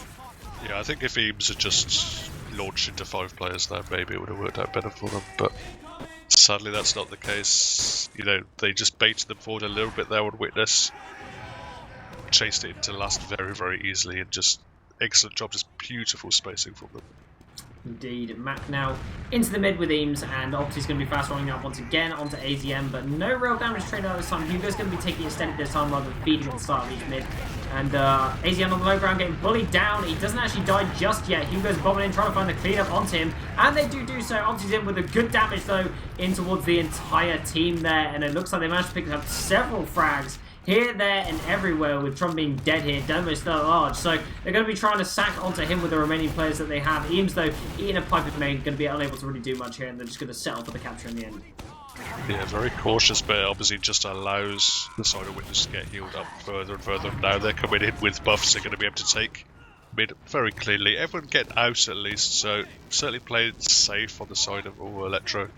Yeah, I think if Eames had just launched into 5 players there, maybe it would have worked out better for them, but sadly that's not the case. They just baited them forward a little bit there on Witness, chased it into last very, very easily, and just excellent job, just beautiful spacing from them. Indeed. Mac now into the mid with Eames, and Opti's going to be fast rolling out once again onto AZM, but no real damage trade out this time. Hugo's going to be taking it steady this time rather than feeding at the start of each mid. And AZM on the low ground getting bullied down. He doesn't actually die just yet. Hugo's bombing in, trying to find the cleanup onto him, and they do so. Opti's in with a good damage though in towards the entire team there, and it looks like they managed to pick up several frags here, there, and everywhere, with Trump being dead here. Domo's still at large, so they're going to be trying to sack onto him with the remaining players that they have. Eames, though, eating a pipe of main, going to be unable to really do much here, and they're just going to settle for the capture in the end. Yeah, very cautious, but obviously just allows the side of Witness to get healed up further and further. Now they're coming in with buffs, they're going to be able to take mid very cleanly. Everyone get out at least, so certainly playing safe on the side of Ora Elektro.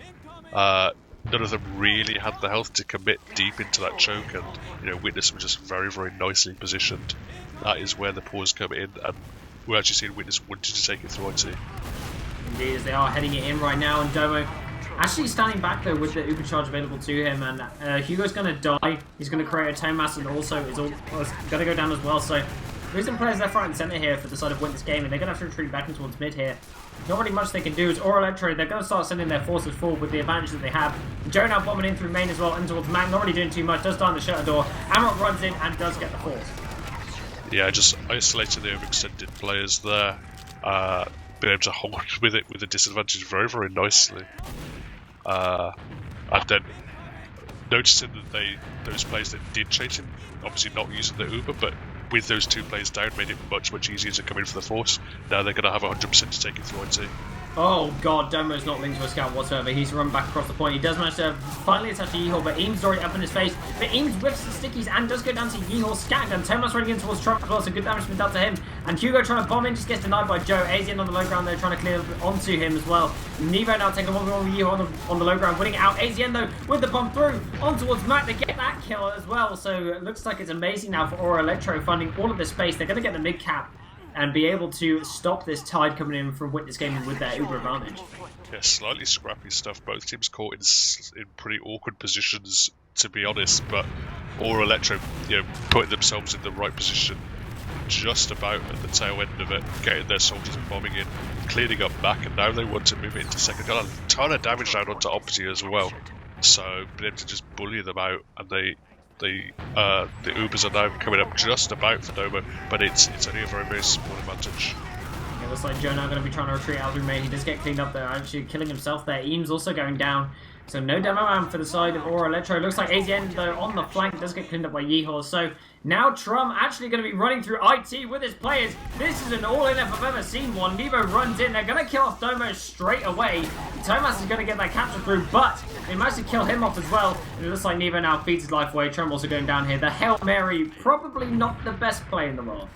None of them really had the health to commit deep into that choke, and Witness were just very, very nicely positioned. That is where the pause come in, and we're actually seeing Witness wanting to take it through IT. Indeed, as they are heading it in right now, and Domo actually standing back though with the Uber charge available to him, and Hugo's going to die. He's going to create a Thomas, and also is going to go down as well. So there's some players left, right, and centre here for the side of Witness Gaming. They're going to have to retreat back in towards mid here. Not really much they can do. As Ora Elektro, they're going to start sending their forces forward with the advantage that they have. Joe now bombing in through main as well, and towards Mac, not really doing too much. Does die on the shutter door. Amarok runs in and does get the force. Yeah, just isolated the overextended players there. Been able to hold with it with a disadvantage very, very nicely. And then noticing that those players that did chase him, obviously not using the Uber, but with those 2 players down, made it much, much easier to come in for the force. Now they're going to have 100% to take it through IT. Oh god, Domo's not linked to a scout whatsoever. He's run back across the point. He does manage to finally attach a Yeehor, but Eames is already up in his face. But Eames whiffs the stickies and does go down to Yeehor's scat gun. Thomas running in towards Trump as well, so good damage been done to him. And Hugo trying to bomb in, just gets denied by Joe. AZN on the low ground though, trying to clear onto him as well. Nevo now taking one with Yeehor on the low ground, winning out. AZN though with the bomb through on towards Mac. They get that kill as well, so it looks like it's amazing now for Ora Elektro finding all of this space. They're going to get the mid cap and be able to stop this tide coming in from Witness Gaming with their Uber advantage. Yeah, slightly scrappy stuff. Both teams caught in pretty awkward positions, to be honest, but Ora Elektro, putting themselves in the right position just about at the tail end of it, getting their soldiers bombing in, cleaning up back, and now they want to move it into second. Got a ton of damage down onto Opti as well, so being able to just bully them out, and the Ubers are now coming up just about for Domo, but it's only a very, very small advantage. It looks like Joe now going to be trying to retreat out of Main. He does get cleaned up there, actually killing himself there. Eames also going down. So no demo man for the side of Ora Elektro. Looks like AZN though on the flank does get cleaned up by Yeehaw. So now Trum actually going to be running through IT with his players. This is an all-in if I've ever seen one. Nevo runs in. They're going to kill off Domo straight away. Thomas is going to get that capture through, but they managed to kill him off as well. And it looks like Nevo now feeds his life away. Trum also going down here. The Hail Mary, probably not the best play in the world.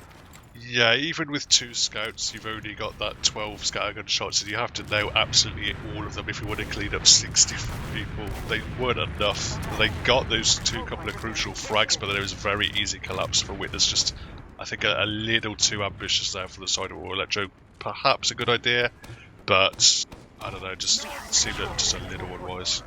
Yeah, even with 2 scouts, you've only got that 12 scattergun shots, and you have to nail absolutely all of them if you want to clean up 60 people. They weren't enough. They got those couple of crucial frags, but there was a very easy collapse for Witness. Just, I think, a little too ambitious there for the side of Ora Elektro. Perhaps a good idea, but I don't know, just seemed just a little unwise.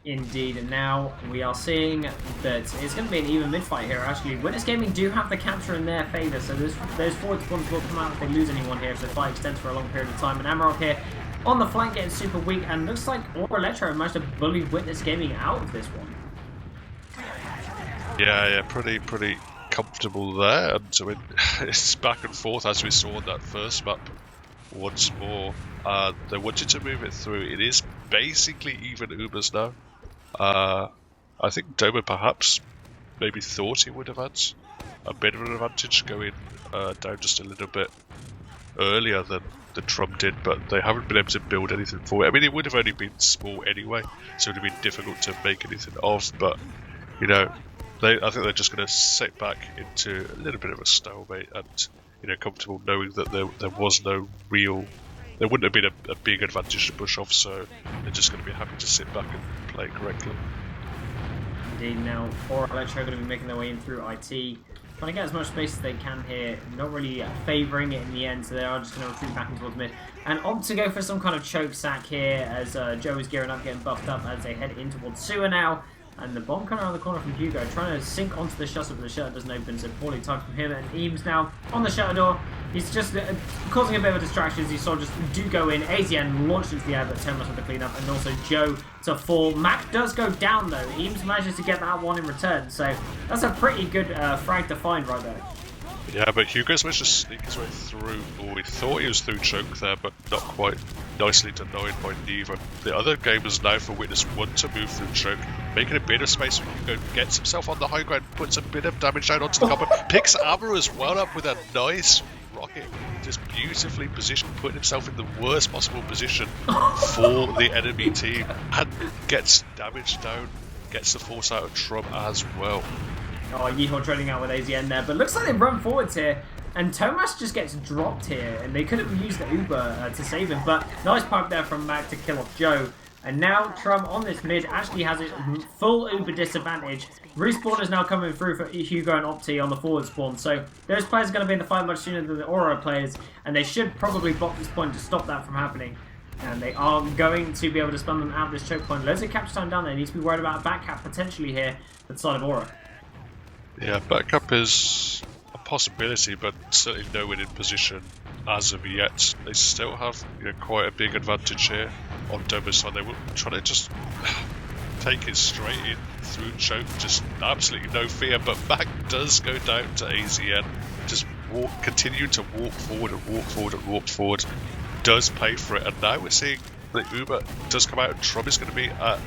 Indeed, and now we are seeing that it's going to be an even mid-fight here, actually. Witness Gaming do have the capture in their favour, so those forward spawns will come out if they lose anyone here, if the fight extends for a long period of time. And Amarok here on the flank getting super weak, and looks like Ora Elektro managed to bully Witness Gaming out of this one. Yeah, pretty comfortable there. And I mean, it's back and forth as we saw on that first map. Once more, they wanted to move it through. It is basically even Ubers now. I think Domo perhaps maybe thought he would have had a bit of an advantage going down just a little bit earlier than Trum did, but they haven't been able to build anything for it. I mean, it would have only been small anyway, so it would have been difficult to make anything of, but, you know, I think they're just going to sit back into a little bit of a stalemate and, you know, comfortable knowing that there was no real... There wouldn't have been a big advantage to push off, so they're just going to be happy to sit back and play correctly. Indeed, now Ora Elektro are going to be making their way in through IT, trying to get as much space as they can here, not really favouring it in the end, so they are just going to retreat back in towards mid, and opt to go for some kind of choke sack here as Joe is gearing up, getting buffed up as they head in towards Sewer now. And the bomb coming around the corner from Hugo, trying to sink onto the shutter, but the shutter doesn't open, so poorly timed from him. And Eames now on the shutter door. He's just causing a bit of a distraction as these soldiers do go in. AZN launched into the air, but Thomas with the cleanup, and also Joe to fall. Mac does go down though. Eames manages to get that one in return, so that's a pretty good frag to find right there. Yeah, but Hugo's managed to sneak his way through, or we thought he was through choke there, but not quite. Nicely denied by Neva. The other gamers now for Witness want to move through choke, making a bit of space for Hugo, gets himself on the high ground, puts a bit of damage down onto the copper, picks Amber as well up with a nice rocket, just beautifully positioned, putting himself in the worst possible position for the enemy team, and gets damage down, gets the force out of Trum as well. Oh, Yeehaw trailing out with AZN there, but looks like they've run forwards here. And Thomas just gets dropped here, and they could have used the Uber to save him, but nice pipe there from Mac to kill off Joe. And now Trum on this mid actually has a full Uber disadvantage. Respawn is now coming through for Hugo and Opti on the forward spawn, so those players are going to be in the fight much sooner than the Ora players, and they should probably block this point to stop that from happening. And they are going to be able to stun them out of this choke point. Loads of capture time down there. Needs to be worried about a back cap potentially here at the side of Ora. Yeah, backup is a possibility, but certainly no one in position as of yet. They still have quite a big advantage here on Domo's side. They will try to just take it straight in through choke, just absolutely no fear, but Mac does go down to AZN. Just continue to walk forward and walk forward and walk forward. Does pay for it, and now we're seeing that Uber does come out, and Trum is going to be at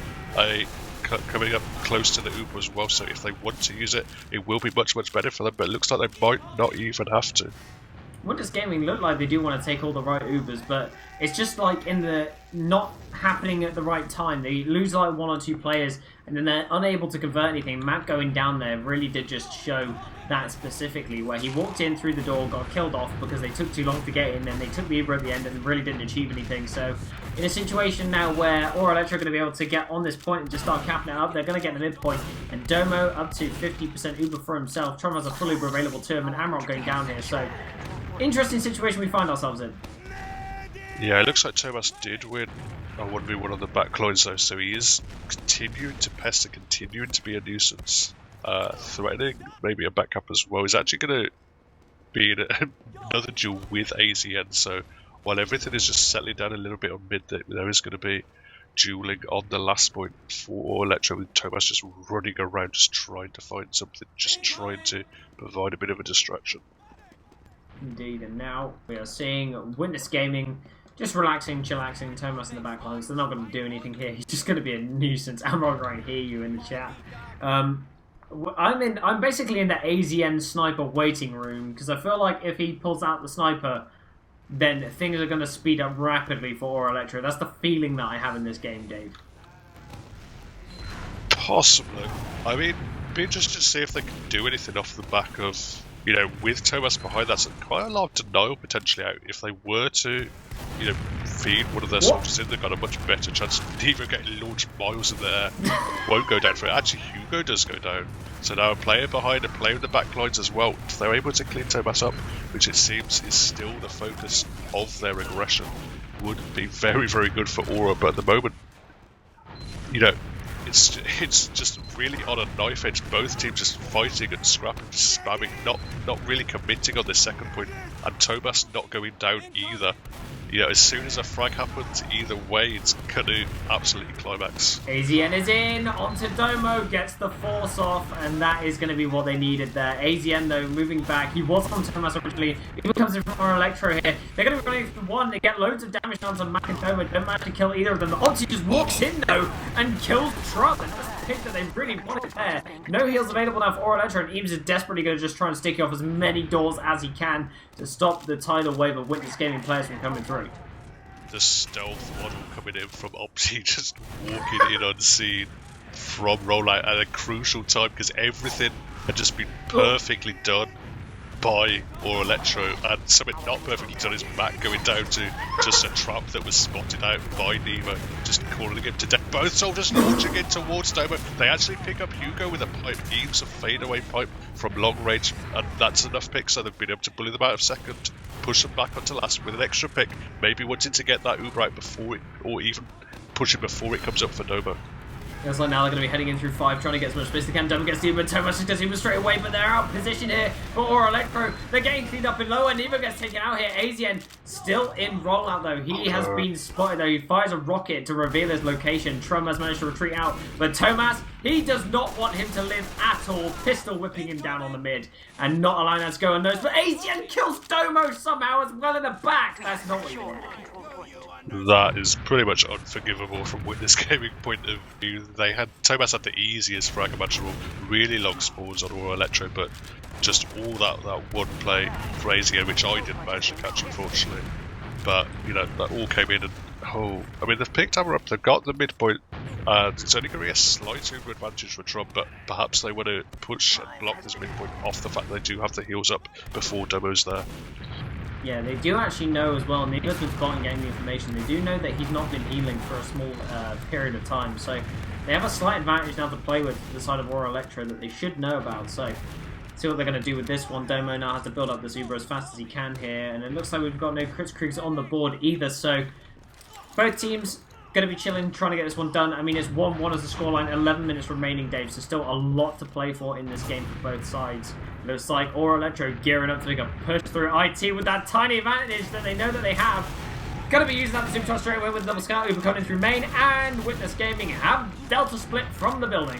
coming up close to the Uber as well, so if they want to use it, it will be much better for them, but it looks like they might not even have to. Witness Gaming look like they do want to take all the right Ubers, but it's just like in the not happening at the right time. They lose like 1 or 2 players, and then they're unable to convert anything. Matt going down there really did just show that specifically, where he walked in through the door, got killed off because they took too long to get in, and they took the Uber at the end and really didn't achieve anything. So in a situation now where Ora Elektro are going to be able to get on this point and just start capping it up, they're going to get the midpoint, and Domo up to 50% Uber for himself. Trum has a full Uber available to him, and Amarok going down here. So interesting situation we find ourselves in. Yeah, it looks like Thomas did win a 1v1 on the backlines though, so he is continuing to pester, continuing to be a nuisance, threatening maybe a backup as well. He's actually going to being another duel with AZN. So while everything is just settling down a little bit on mid, there is going to be dueling on the last point for Ora Elektro, with Thomas just running around, just trying to find something, just trying to provide a bit of a distraction. Indeed, and now we are seeing Witness Gaming just relaxing, chillaxing, Thomas in the back lines. They're not going to do anything here. He's just going to be a nuisance. I'm not going to hear you in the chat. I'm basically in the AZN sniper waiting room because I feel like if he pulls out the sniper, then things are going to speed up rapidly for Ora Elektro. That's the feeling that I have in this game, Dave. Possibly. I mean, be interested to see if they can do anything off the back of, you know, with Thomas behind, that's quite a lot of denial potentially out. If they were to, you know, feed one of their soldiers in, they've got a much better chance of either getting launched miles in the air, won't go down for it. Actually, Hugo does go down. So now a player behind, a player in the back lines as well. If they're able to clean Thomas up, which it seems is still the focus of their aggression, would be very, very good for Ora. But at the moment, you know, it's just really on a knife edge. Both teams just fighting and scrapping, spamming, not really committing on the second point, and Thomas not going down either. You know, as soon as a frag happens, either way, it's gonna absolutely climax. AZN is in, onto Domo, gets the force off, and that is going to be what they needed there. AZN, though, moving back. He was on Thomas originally. He comes in from Ora Elektro here. They're going to be running for one. They get loads of damage down to Mac and Domo. Don't manage to kill either of them. The Opti just walks in, though, and kills the truck. And that's the pick that they really wanted there. No heals available now for Ora Elektro, and Eames is desperately going to just try and stick off as many doors as he can to stop the tidal wave of Witness Gaming players from coming through. The stealth model coming in from Opti, just walking in unseen from rollout at a crucial time, because everything had just been perfectly done by Ora Elektro, and something not perfectly done is Matt going down to just a trap that was spotted out by Nemo, just calling him to death. Both soldiers launching in towards Domo. They actually pick up Hugo with a pipe, Eames a fadeaway pipe from long range, and that's enough picks, so they've been able to bully them out of second, push them back onto last with an extra pick, maybe wanting to get that Uber out before it, or even push it before it comes up for Domo. Feels like now they're going to be heading in through 5, trying to get as much space as they can. Domo gets the Uber, Thomas gets Uber straight away, but they're out position here for Ora Elektro. They're getting cleaned up in low, and Nemo gets taken out here. AZN still in rollout, though. He has been spotted, though. He fires a rocket to reveal his location. Trum has managed to retreat out, but Thomas, he does not want him to live at all. Pistol whipping him down on the mid, and not allowing that to go unnoticed. But AZN kills Domo somehow as well in the back. That's not what he wanted. That is pretty much unforgivable from Witness Gaming point of view. Thomas had the easiest frag imaginable, really long spawns on Ora Elektro, but just all that one play crazy, which I didn't manage to catch, unfortunately. But you know, that all came in, and I mean, they've picked Hammer up, they've got the midpoint, and it's only going to be a slight Uber advantage for Trump, but perhaps they want to push and block this midpoint off the fact that they do have the heals up before Domo's there. Yeah, they do actually know as well, and they've been spotting getting the information. They do know that he's not been healing for a small period of time, so they have a slight advantage now to play with the side of Ora Elektro that they should know about. So, see what they're going to do with this one. Domo now has to build up this Uber as fast as he can here, and it looks like we've got no Kritzkrieg's on the board either, so both teams going to be chilling, trying to get this one done. I mean, it's 1-1 as the scoreline, 11 minutes remaining, Dave, so still a lot to play for in this game for both sides. Looks like Ora Elektro gearing up to make a push through IT with that tiny advantage that they know that they have. Going to be using that to supercharge straight away with the double scout, Uber coming through main, and Witness Gaming have Delta split from the building.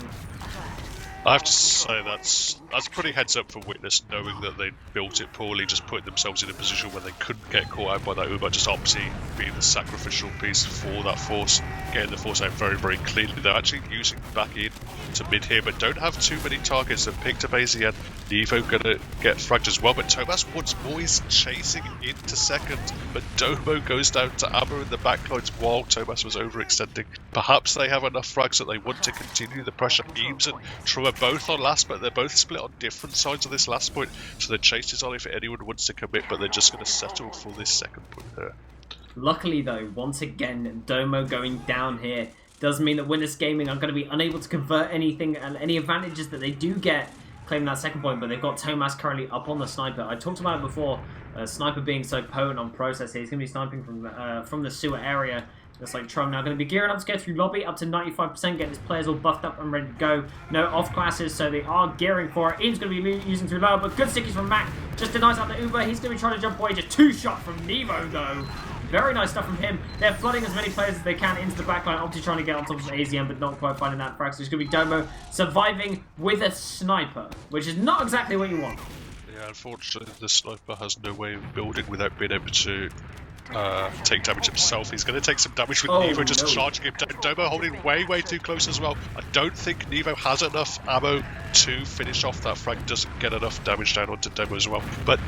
I have to say that's pretty heads up for Witness, knowing that they built it poorly, just putting themselves in a position where they couldn't get caught out by that Uber, just Opti being the sacrificial piece for that force, getting the force out very, very cleanly. They're actually using back in to mid here, but don't have too many targets. They've picked up AZN. Nevo gonna get fragged as well, but Thomas once more is chasing into second, but Domo goes down to Amber in the backlines while Thomas was overextending. Perhaps they have enough frags that they want to continue the pressure. Eames and True are both on last, but they're both split on different sides of this last point, so the chase is on if anyone wants to commit, but they're just going to settle for this second point here. Luckily though, once again, Domo going down here does mean that Witness Gaming are going to be unable to convert anything and any advantages that they do get claiming that second point, but they've got Thomas currently up on the sniper. I talked about it before, sniper being so potent on process here. He's going to be sniping from the sewer area. Looks like Tron now going to be gearing up to go through lobby up to 95%, get his players all buffed up and ready to go. No off classes, so they are gearing for it. Eames going to be using through low, but good stickies from Mac. Just denies out the Uber. He's going to be trying to jump away. Just 2-shot from Nevo, though. Very nice stuff from him. They're flooding as many players as they can into the backline. Obviously trying to get on top of AZM, but not quite finding that frag. So it's going to be Domo surviving with a sniper, which is not exactly what you want. Yeah, unfortunately, the sniper has no way of building without being able to take damage himself. He's going to take some damage with Nevo just charging him down. Domo holding way too close as well. I don't think Nevo has enough ammo to finish off that frag. Doesn't get enough damage down onto Domo as well. But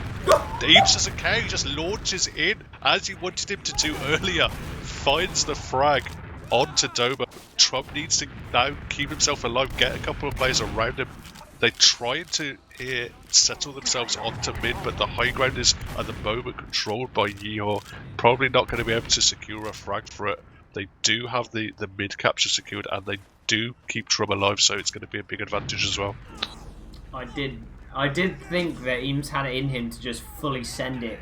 Eames doesn't care. He just launches in as he wanted him to do earlier. Finds the frag onto Domo. Trump needs to now keep himself alive, get a couple of players around him. They try to here settle themselves onto mid, but the high ground is at the moment controlled by Yeehaw. Probably not going to be able to secure a frag for it. They do have the mid capture secured, and they do keep Trump alive, so it's going to be a big advantage as well. I did think that Eames had it in him to just fully send it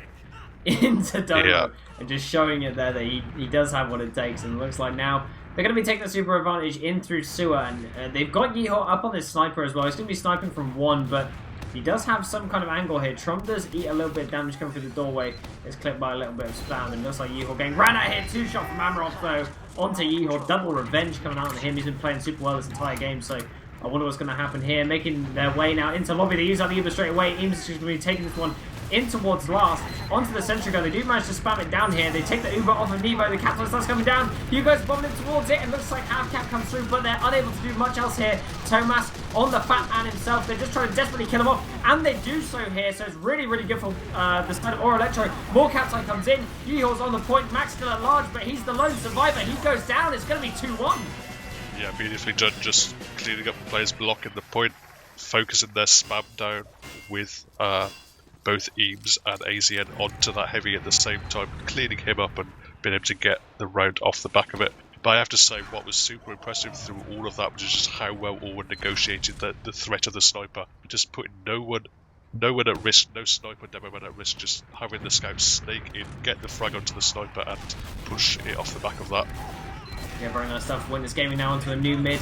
into Domo and just showing it there that he does have what it takes, and it looks like now they're going to be taking the super advantage in through sewer, and they've got Yeehaw up on this sniper as well. He's going to be sniping from one, but he does have some kind of angle here. Trump does eat a little bit of damage coming through the doorway. It's clipped by a little bit of spam, and looks like Yeehaw getting ran out here. 2-shot from Amarov though onto Yeehaw. Double revenge coming out on him. He's been playing super well this entire game, so I wonder what's going to happen here. Making their way now into lobby. They use out the Uber straight away. Eames is just going to be taking this one in towards last, onto the sentry gun. They do manage to spam it down here. They take the Uber off of Nevo. The captain starts coming down. Hugo's bombing towards it. It looks like half cap comes through, but they're unable to do much else here. Tomas on the fat man himself. They're just trying to desperately kill him off, and they do so here. So it's really good for the side of Ora Elektro. More capside comes in. Yeehaw's on the point. Max still at large, but he's the lone survivor. He goes down. It's going to be 2-1. Yeah, beautifully done. Just cleaning up the players blocking the point, focusing their spam down with both Eames and AZN onto that heavy at the same time, cleaning him up and being able to get the round off the back of it. But I have to say, what was super impressive through all of that was just how well Orwin negotiated the threat of the sniper. Just putting no one at risk, no sniper demo man at risk, just having the scout snake in, get the frag onto the sniper and push it off the back of that. Yeah, very nice stuff. Witness gaming now onto a new mid.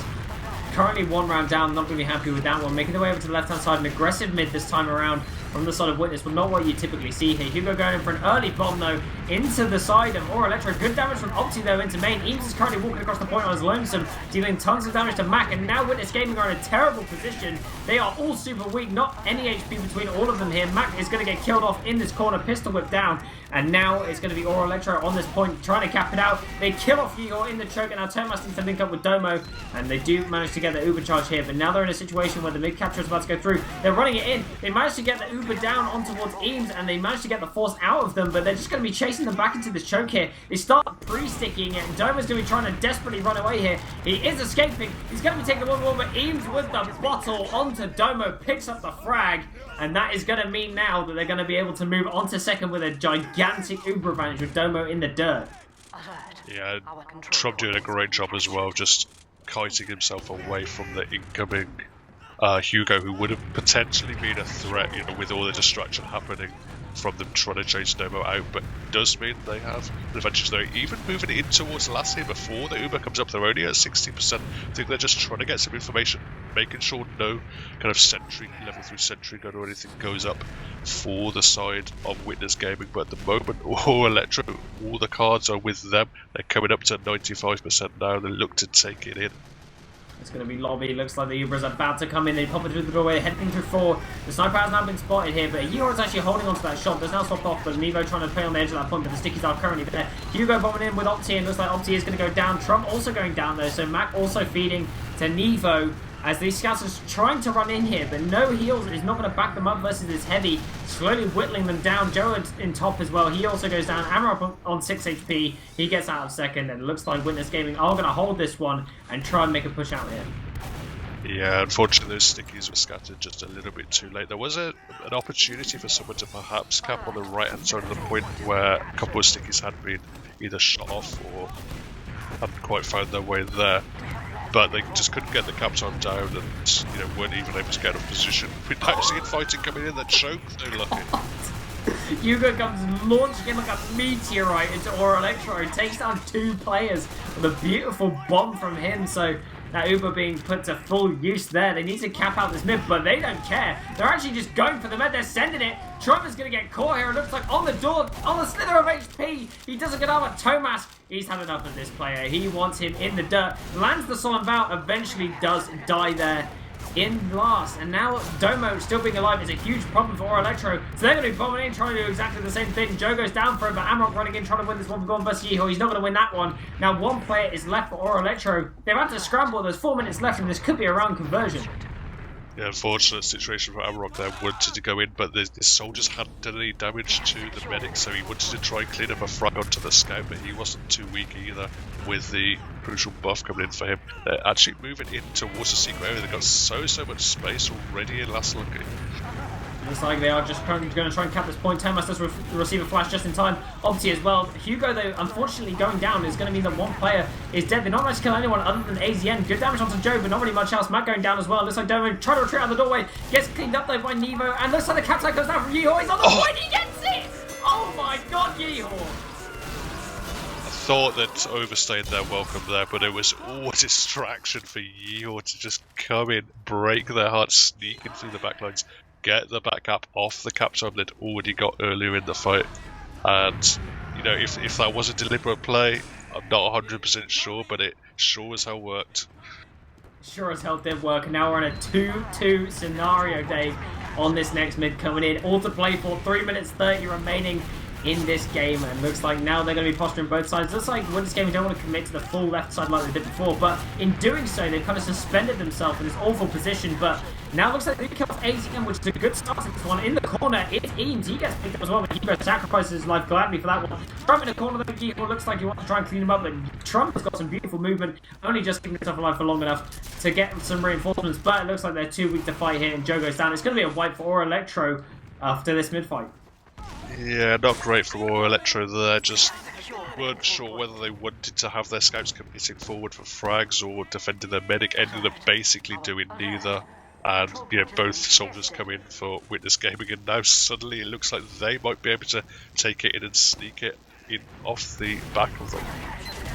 Currently 1 round down, not going to be happy with that one. Making their way over to the left-hand side, an aggressive mid this time around from the side of Witness, but not what you typically see here. Hugo going in for an early bomb, though, into the side of Ora Elektro. Good damage from Opti, though, into main. Eames is currently walking across the point on his lonesome, dealing tons of damage to Mac, and now Witness Gaming are in a terrible position. They are all super weak, not any HP between all of them here. Mac is going to get killed off in this corner, pistol whip down, and now it's going to be Ora Elektro on this point, trying to cap it out. They kill off Yeehaw in the choke, and now Tomas needs to link up with Domo, and they do manage to get the Uber charge here, but now they're in a situation where the mid capture is about to go through. They're running it in. They managed to get the Uber down on towards Eames, and they managed to get the force out of them, but they're just going to be chasing them back into this choke here. They start pre-sticking it, and Domo's going to be trying to desperately run away here. He is escaping. He's going to be taking one more, but Eames with the bottle onto Domo, picks up the frag, and that is going to mean now that they're going to be able to move on to second with a gigantic Uber advantage with Domo in the dirt. Yeah, Trump doing a great job as well, just kiting himself away from the incoming Hugo, who would have potentially been a threat, you know, with all the distraction happening from them trying to chase Domo out, but it does mean they have the advantage though. Even moving in towards the last here before the Uber comes up, they're only at 60%. I think they're just trying to get some information, making sure no kind of sentry, level 3 sentry gun or anything goes up for the side of Witness Gaming, but at the moment, Elektro, all the cards are with them. They're coming up to 95% now, they look to take it in. It's going to be lobby. Looks like the Uber's about to come in. They pop it through the doorway, heading through 4. The sniper has now been spotted here, but Yeehaw is actually holding onto that shot. There's now swapped off, but Nevo trying to play on the edge of that point, but the stickies are currently there. Hugo bombing in with Opti, and looks like Opti is going to go down. Trump also going down, though, so Mac also feeding to Nevo as these scouts are trying to run in here, but no heals, and he's not going to back them up versus this heavy, slowly whittling them down. Joe in top as well. He also goes down. Amber up on 6 HP. He gets out of second, and it looks like Witness Gaming are going to hold this one and try and make a push out here. Yeah, unfortunately those stickies were scattered just a little bit too late. There was an opportunity for someone to perhaps cap on the right hand side of the point where a couple of stickies had been either shot off or hadn't quite found their way there. But they just couldn't get the caps on down and, you know, weren't even able to get a position. With Paxi and fighting coming in, the choke, no lucky. Hugo comes launching in like a meteorite into Ora Elektro and takes down 2 players with a beautiful bomb from him. So that Uber being put to full use there. They need to cap out this mid, but they don't care. They're actually just going for the mid. They're sending it. Trump is going to get caught here. It looks like on the door, on the slither of HP. He doesn't get out. Thomas, he's had enough of this player. He wants him in the dirt. Lands the solemn vow. Eventually does die there in last. And now Domo still being alive is a huge problem for Ora Elektro. So they're going to be bombing in, trying to do exactly the same thing. Joe goes down for it, but Amrock running in, trying to win this one for Gorn versus Yeehaw. He's not going to win that one. Now 1 player is left for Ora Elektro. They're about to scramble. There's 4 minutes left, and this could be a round conversion. Yeah, unfortunate situation for Amrock there. Wanted to go in, but the soldiers hadn't done any damage to the medic, so he wanted to try and clean up a frag onto the scout, but he wasn't too weak either with the crucial buff coming in for him. They're actually moving in towards the secret area. They've got so much space already in last looking. Looks like they are just going to try and cap this point. Thomas does receive a flash just in time. Opti as well. Hugo, though, unfortunately going down is going to mean that 1 player is dead. They're not going to kill anyone other than AZN. Good damage onto Joe, but not really much else. Matt going down as well. Looks like Domo trying to retreat out the doorway. Gets cleaned up, though, by Nevo. And looks like the capside goes down from Yeehaw. He's on the point. He gets it! Oh, my God, Yeehaw! I thought that overstayed their welcome there, but it was all a distraction for Yeehaw to just come in, break their hearts, sneak in through the backlines, get the back cap off the capside they'd already got earlier in the fight. And, you know, if that was a deliberate play, I'm not 100% sure, but it sure as hell worked. Sure as hell did work, and now we're in a 2-2 scenario, Dave, on this next mid coming in. All to play for, 3 minutes 30 remaining in this game, and looks like now they're going to be posturing both sides. Looks like with this game, you don't want to commit to the full left side like they did before, but in doing so, they've kind of suspended themselves in this awful position. But now it looks like they kill off ATM, which is a good start in this one. In the corner, it's Eames. He gets picked up as well, but Hugo sacrifices his life gladly for that one. Trump in the corner, though, Hugo looks like he wants to try and clean him up, but Trump has got some beautiful movement, only just keeping himself alive for long enough to get some reinforcements, but it looks like they're too weak to fight here, and Joe goes down. It's going to be a wipe for Ora Elektro after this mid-fight. Yeah, not great for Ora Elektro there, just weren't sure whether they wanted to have their scouts committing forward for frags or defending their medic, ended up basically doing neither. And yeah, both soldiers come in for Witness Gaming, and now suddenly it looks like they might be able to take it in and sneak it in off the back of them.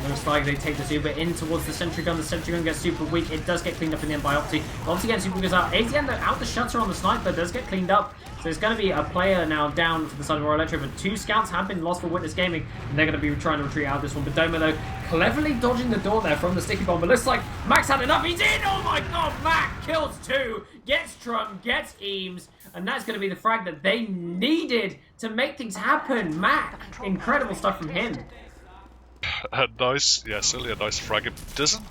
Looks like they take the Super in towards the sentry gun. The sentry gun gets super weak. It does get cleaned up in the end by Opti. Opti again, super goes out. AZN, though, out the shutter on the sniper, does get cleaned up. So there's going to be a player now down for the side of Ora Elektro, but 2 scouts have been lost for Witness Gaming, and they're going to be trying to retreat out of this one. But Domo, though, cleverly dodging the door there from the sticky bomb. But looks like Max had enough. He's in! Oh my God! Max kills 2, gets Trump, gets Eames, and that's going to be the frag that they needed to make things happen. Mac, incredible stuff from him. Nice, yeah, certainly a nice frag. It doesn't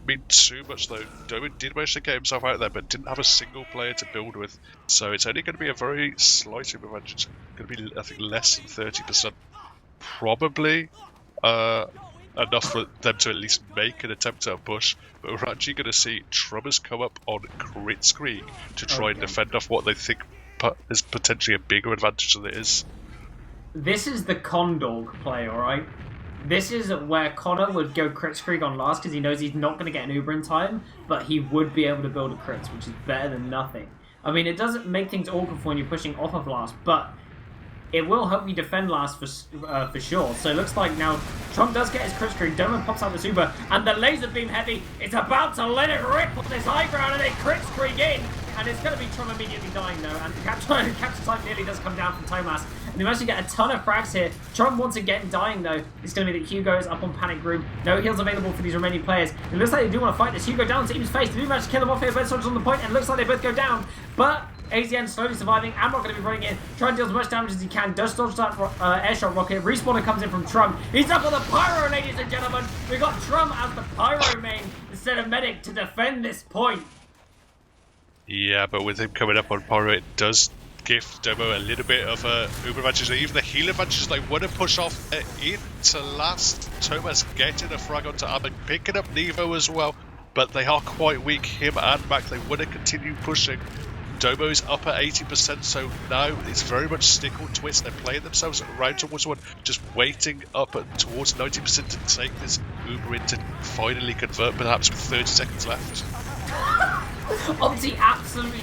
mean too much though. Domo did manage to get himself out there, but didn't have a single player to build with. So it's only going to be a very slight advantage. It's going to be, I think, less than 30%. Probably enough for them to at least make an attempt at a push. But we're actually going to see Trummers come up on crit screen to try and defend off what they think is potentially a bigger advantage than it is. This is the Condog play, alright? This is where Connor would go crit screek on last because he knows he's not going to get an Uber in time, but he would be able to build a crits, which is better than nothing. I mean, it doesn't make things awkward for when you're pushing off of last, but it will help you defend last for sure. So it looks like now Trump does get his crit screek, Domo pops out the Uber, and the laser beam heavy is about to let it rip on this high ground, and they crit screek in. And it's going to be Trump immediately dying though, and the capture time nearly does come down from Thomas. And they managed to get a ton of frags here. Trump once again dying though. It's going to be that Hugo is up on Panic Room. No heals available for these remaining players. It looks like they do want to fight this. Hugo down to Eames' face. They do manage to kill him off here. Both soldiers on the point, and it looks like they both go down. But AZN slowly surviving. Amrock going to be running in, trying to deal as much damage as he can. Does dodge that airshot rocket. Respawner comes in from Trump. He's up on the pyro, ladies and gentlemen. We got Trump as the pyro main instead of medic to defend this point. Yeah, but with him coming up on Pyro, it does give Domo a little bit of a Uber advantage. Even the healer advantage, they want to push off into last. Thomas getting a frag onto Abbott, picking up Nevo as well, but they are quite weak, him and Mac. They want to continue pushing. Domo's up at 80%, so now it's very much stick or twist. They're playing themselves around towards one, just waiting up towards 90% to take this Uber in to finally convert, perhaps with 30 seconds left. Opti absolutely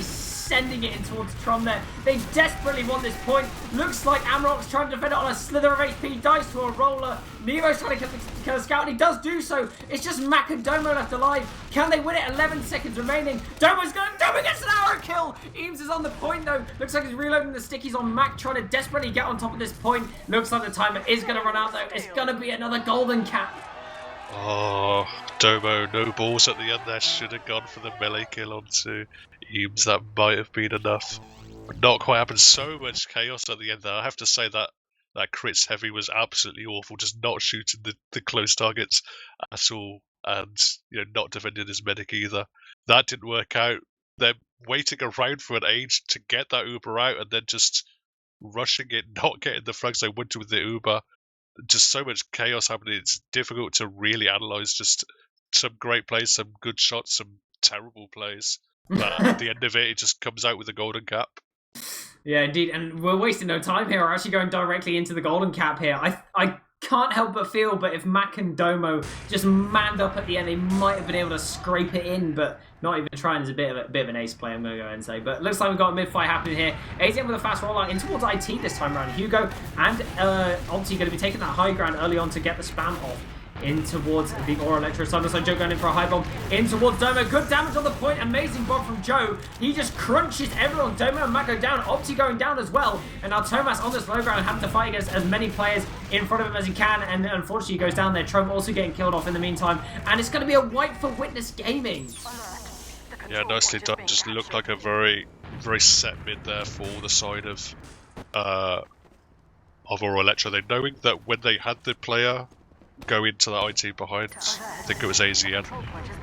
sending it in towards Tron there. They desperately want this point. Looks like Amarok's trying to defend it on a slither of HP, dies to a roller. Nevo's trying to kill the scout, and he does do so. It's just Mac and Domo left alive. Can they win it? 11 seconds remaining. Domo gets an arrow kill. Eames is on the point though. Looks like he's reloading the stickies on Mac, trying to desperately get on top of this point. Looks like the timer is going to run out though. It's going to be another golden cap. Oh, Domo, no balls at the end there. Should have gone for the melee kill onto Eames. That might have been enough. But not quite happened. So much chaos at the end there. I have to say that crits heavy was absolutely awful. Just not shooting the close targets at all. And not defending his medic either. That didn't work out. They're waiting around for an age to get that Uber out and then just rushing it, not getting the frags they wanted with the Uber. Just so much chaos happening. It's difficult to really analyze. Just some great plays, some good shots, some terrible plays. But at the end of it, it just comes out with a golden cap. Yeah, indeed. And we're wasting no time here. We're actually going directly into the golden cap here. I can't help but feel, but if Mac and Domo just manned up at the end, they might have been able to scrape it in, but not even trying is a bit of an ace play, I'm going to go ahead and say. But it looks like we've got a mid-fight happening here. AZM with a fast rollout in towards IT this time around. Hugo and Opti going to be taking that high ground early on to get the spam off. In towards the Ora Elektro side. Looks like Joe going in for a high bomb. In towards Domo. Good damage on the point. Amazing bomb from Joe. He just crunches everyone. Domo and Matt go down. Opti going down as well. And now Tomas on this low ground having to fight against as many players in front of him as he can. And unfortunately he goes down there. Trump also getting killed off in the meantime. And it's going to be a wipe for Witness Gaming. Yeah, nicely done. Just looked like a very, very set mid there for the side of Ora Elektro. They knowing that when they had the player go into that IT behind, I think it was AZN,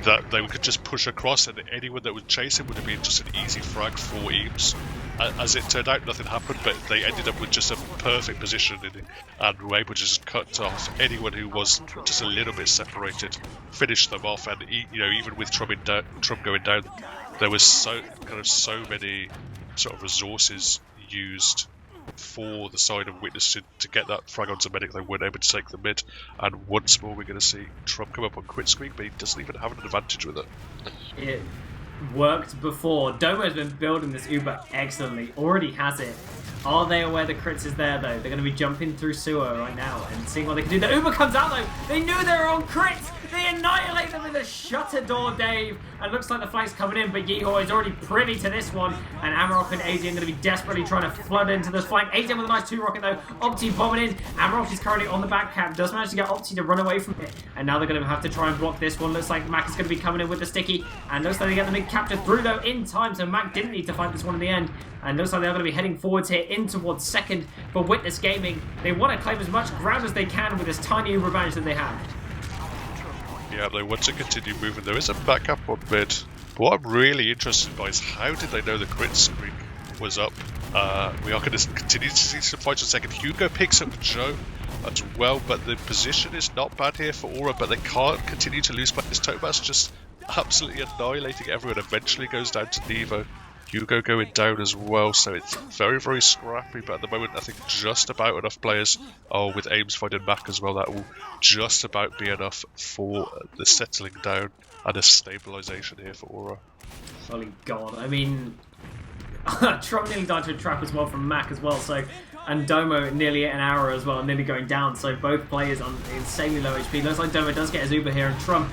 that they could just push across and anyone that would chase him would have been just an easy frag for Eames. As it turned out, nothing happened, but they ended up with just a perfect position and were able to just cut off anyone who was just a little bit separated, finish them off, and even with Trump going down, there was so many sort of resources used for the side of Witness to get that frag onto medic. They weren't able to take the mid, and once more we're going to see Trump come up on quit squeak, but he doesn't even have an advantage with it. It worked before. Domo's been building this Uber excellently, already has it. Are they aware the crits is there though? They're going to be jumping through sewer right now and seeing what they can do. The Uber comes out though. They knew they were on crits. They annihilate them with a shutter door, Dave. And looks like the flank's coming in, but Yeehor is already privy to this one. And Amarok and AZ are going to be desperately trying to flood into this flank. AZ with a nice 2-rocket though. Opti bombing in. Amarok is currently on the back cap. Does manage to get Opti to run away from it. And now they're going to have to try and block this one. Looks like Mac is going to be coming in with the sticky. And looks like they get the mid capture through though in time. So Mac didn't need to fight this one in the end. And looks like they're going to be heading forwards here in towards second for Witness Gaming. They want to claim as much ground as they can with this tiny Uber advantage that they have. Yeah, they want to continue moving. There is a backup on mid. But what I'm really interested by is how did they know the crit streak was up? We are going to continue to see some fights in second. Hugo picks up Joe as well, but the position is not bad here for Ora, but they can't continue to lose players. Tomas just absolutely annihilating everyone. Eventually goes down to Nevo. Hugo going down as well, so it's very, very scrappy, but at the moment I think just about enough players, with Ames finding Mac as well, that will just about be enough for the settling down and a stabilisation here for Ora. Holy God, I mean, Trump nearly died to a trap as well from Mac as well, so, and Domo nearly an hour as well, nearly going down, so both players on insanely low HP. Looks like Domo does get his Uber here, and Trump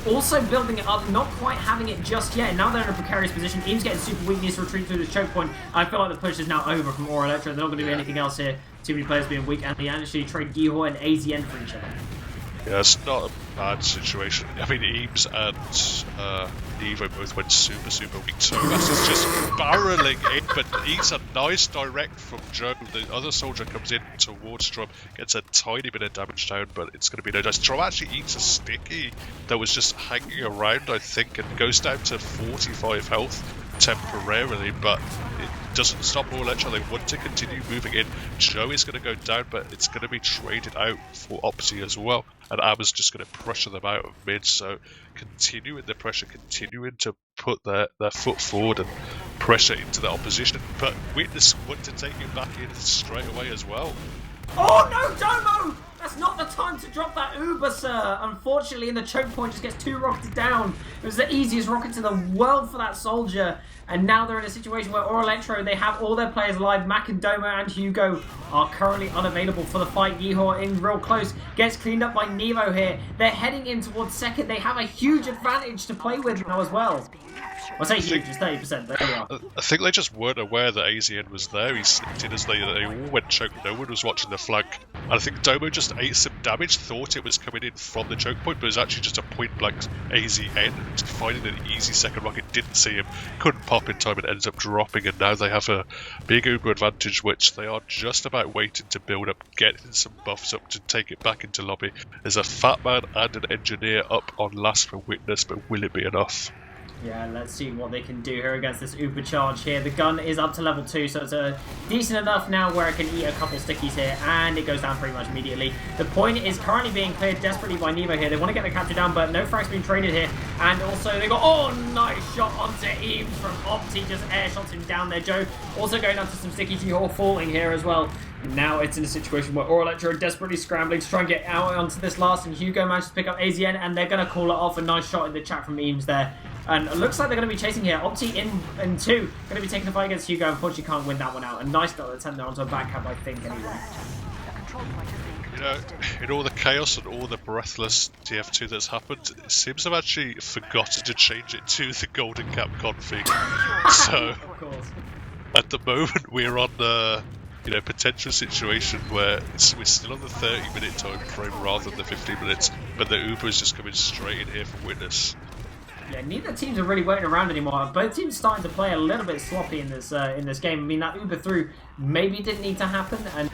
also building it up, not quite having it just yet. Now they're in a precarious position. Eames getting super weak, needs to retreat through this choke point. I feel like the push is now over from Ora Elektro. They're not going to do anything else here. Too many players being weak, and they actually trade Gihor and AZN for each other. Yeah, it's not a bad situation. I mean, Eames and Evo both went super, super weak. Tomas is just barreling in, but eats a nice direct from Joe. The other soldier comes in towards Trump, gets a tiny bit of damage down, but it's going to be no dice. Trump actually eats a sticky that was just hanging around, I think, and goes down to 45 health temporarily, but it doesn't stop Ora Elektro. They want to continue moving in. Joe is going to go down, but it's going to be traded out for Opti as well. And Abba's just going to pressure them out of mid, so continuing the pressure, continuing to put their foot forward and pressure into the opposition. But Witness want to take him back in straight away as well. Oh no, Domo! That's not the time to drop that Uber, sir. Unfortunately, the choke point just gets 2 rocketed down. It was the easiest rocket in the world for that soldier. And now they're in a situation where Ora Elektro, they have all their players alive. Mac and Doma and Hugo are currently unavailable for the fight. Yeehor in real close. Gets cleaned up by Nevo here. They're heading in towards second. They have a huge advantage to play with now as well. I say huge, it's 30%. There we are. I think they just weren't aware that AZN was there. He slipped in as they all went choke. No one was watching the flank. And I think Domo just ate some damage, thought it was coming in from the choke point, but it was actually just a point blank AZN. Just finding an easy second rocket, didn't see him, couldn't pop in time and ends up dropping. And now they have a big Uber advantage, which they are just about waiting to build up, getting some buffs up to take it back into lobby. There's a Fat Man and an Engineer up on last for Witness, but will it be enough? Yeah, let's see what they can do here against this Uber charge here. The gun is up to level 2, so it's decent enough now where it can eat a couple stickies here, and it goes down pretty much immediately. The point is currently being cleared desperately by Nevo here. They want to get the capture down, but no frags being traded here. And also they got, oh, nice shot onto Eames from Opti, just air shots him down there. Joe also going up to some sticky G4 falling here as well. And now it's in a situation where Ora Elektro are desperately scrambling to try and get out onto this last, and Hugo managed to pick up AZN, and they're going to call it off. A nice shot in the chat from Eames there. And it looks like they're going to be chasing here. Opti in 2. Going to be taking the fight against Hugo. Unfortunately, can't win that one out. A nice little attempt there onto a back cab, I think, anyway. You know, in all the chaos and all the breathless TF2 that's happened, it seems I've actually forgotten to change it to the golden cap config. So, at the moment, we're on the potential situation where we're still on the 30-minute time frame rather than the 15 minutes, but the Uber is just coming straight in here for Witness. Yeah, neither teams are really waiting around anymore. Both teams starting to play a little bit sloppy in this game. I mean, that Uber through maybe didn't need to happen, and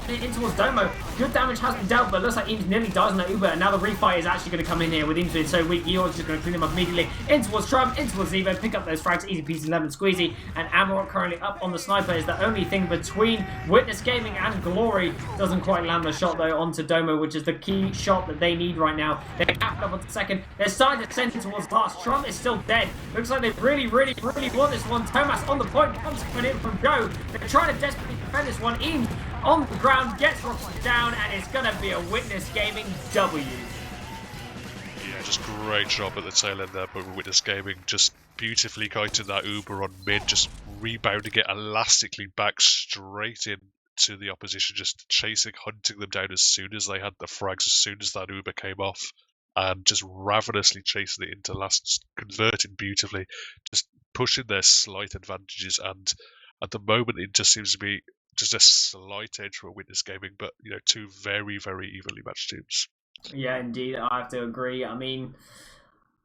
in towards Domo. Good damage has been dealt, but it looks like Eames nearly dies on that Uber, and now the refight is actually going to come in here with Eames being so weak. Eor's just going to clean him up immediately. In towards Trump, in towards Nevo, pick up those frags, easy peasy, lemon squeezy, and Amarok currently up on the sniper is the only thing between Witness Gaming and Glory. Doesn't quite land the shot though onto Domo, which is the key shot that they need right now. They're capped up on the second. They're starting to send towards last. Trump is still dead. Looks like they really want this one. Thomas on the point, comes coming in from Joe. They're trying to desperately defend this one. Eames on the ground, gets rocked down, and it's going to be a Witness Gaming W. Yeah, just great job at the tail end there by Witness Gaming, just beautifully kiting that Uber on mid, just rebounding it elastically back straight in to the opposition, just chasing, hunting them down as soon as they had the frags, as soon as that Uber came off, and just ravenously chasing it into last, converting beautifully, just pushing their slight advantages, and at the moment it just seems to be just a slight edge for Witness Gaming, but two very evenly matched teams. Yeah, indeed, I have to agree. I mean,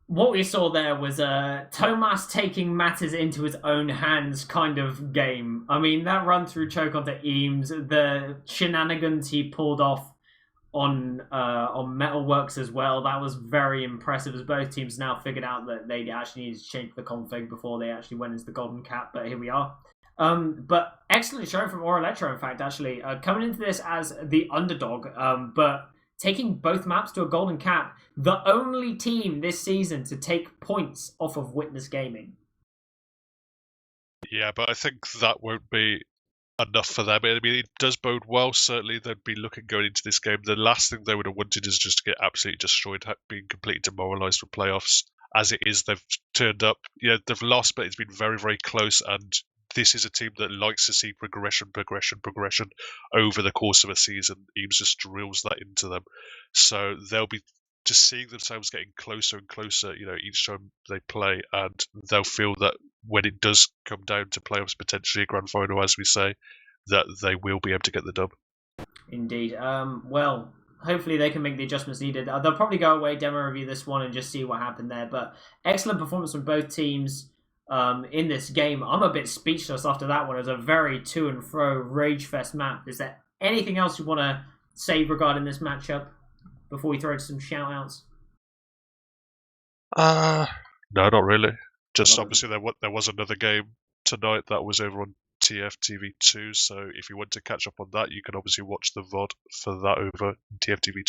what we saw there was Tomas taking matters into his own hands kind of game. I mean, that run through choke onto Eames, the shenanigans he pulled off on Metalworks as well, that was very impressive, as both teams now figured out that they actually needed to change the config before they actually went into the golden cap, but here we are. But excellent show from Ora Elektro, in fact, actually. Coming into this as the underdog, but taking both maps to a golden cap. The only team this season to take points off of Witness Gaming. Yeah, but I think that won't be enough for them. I mean, it does bode well. Certainly, they'd be looking going into this game. The last thing they would have wanted is just to get absolutely destroyed, being completely demoralised for playoffs. As it is, they've turned up. They've lost, but it's been very close, and this is a team that likes to see progression over the course of a season. Eames just drills that into them. So they'll be just seeing themselves getting closer and closer, each time they play, and they'll feel that when it does come down to playoffs, potentially a grand final, as we say, that they will be able to get the dub. Indeed. Well, hopefully they can make the adjustments needed. They'll probably go away, demo review this one, and just see what happened there. But excellent performance from both teams. In this game. I'm a bit speechless after that one. It was a very to and fro rage fest map. Is there anything else you want to say regarding this matchup before we throw some shout outs? No, not really. Just obviously there was another game tonight that was over on TFTV2, so if you want to catch up on that, you can obviously watch the VOD for that over TFTV2.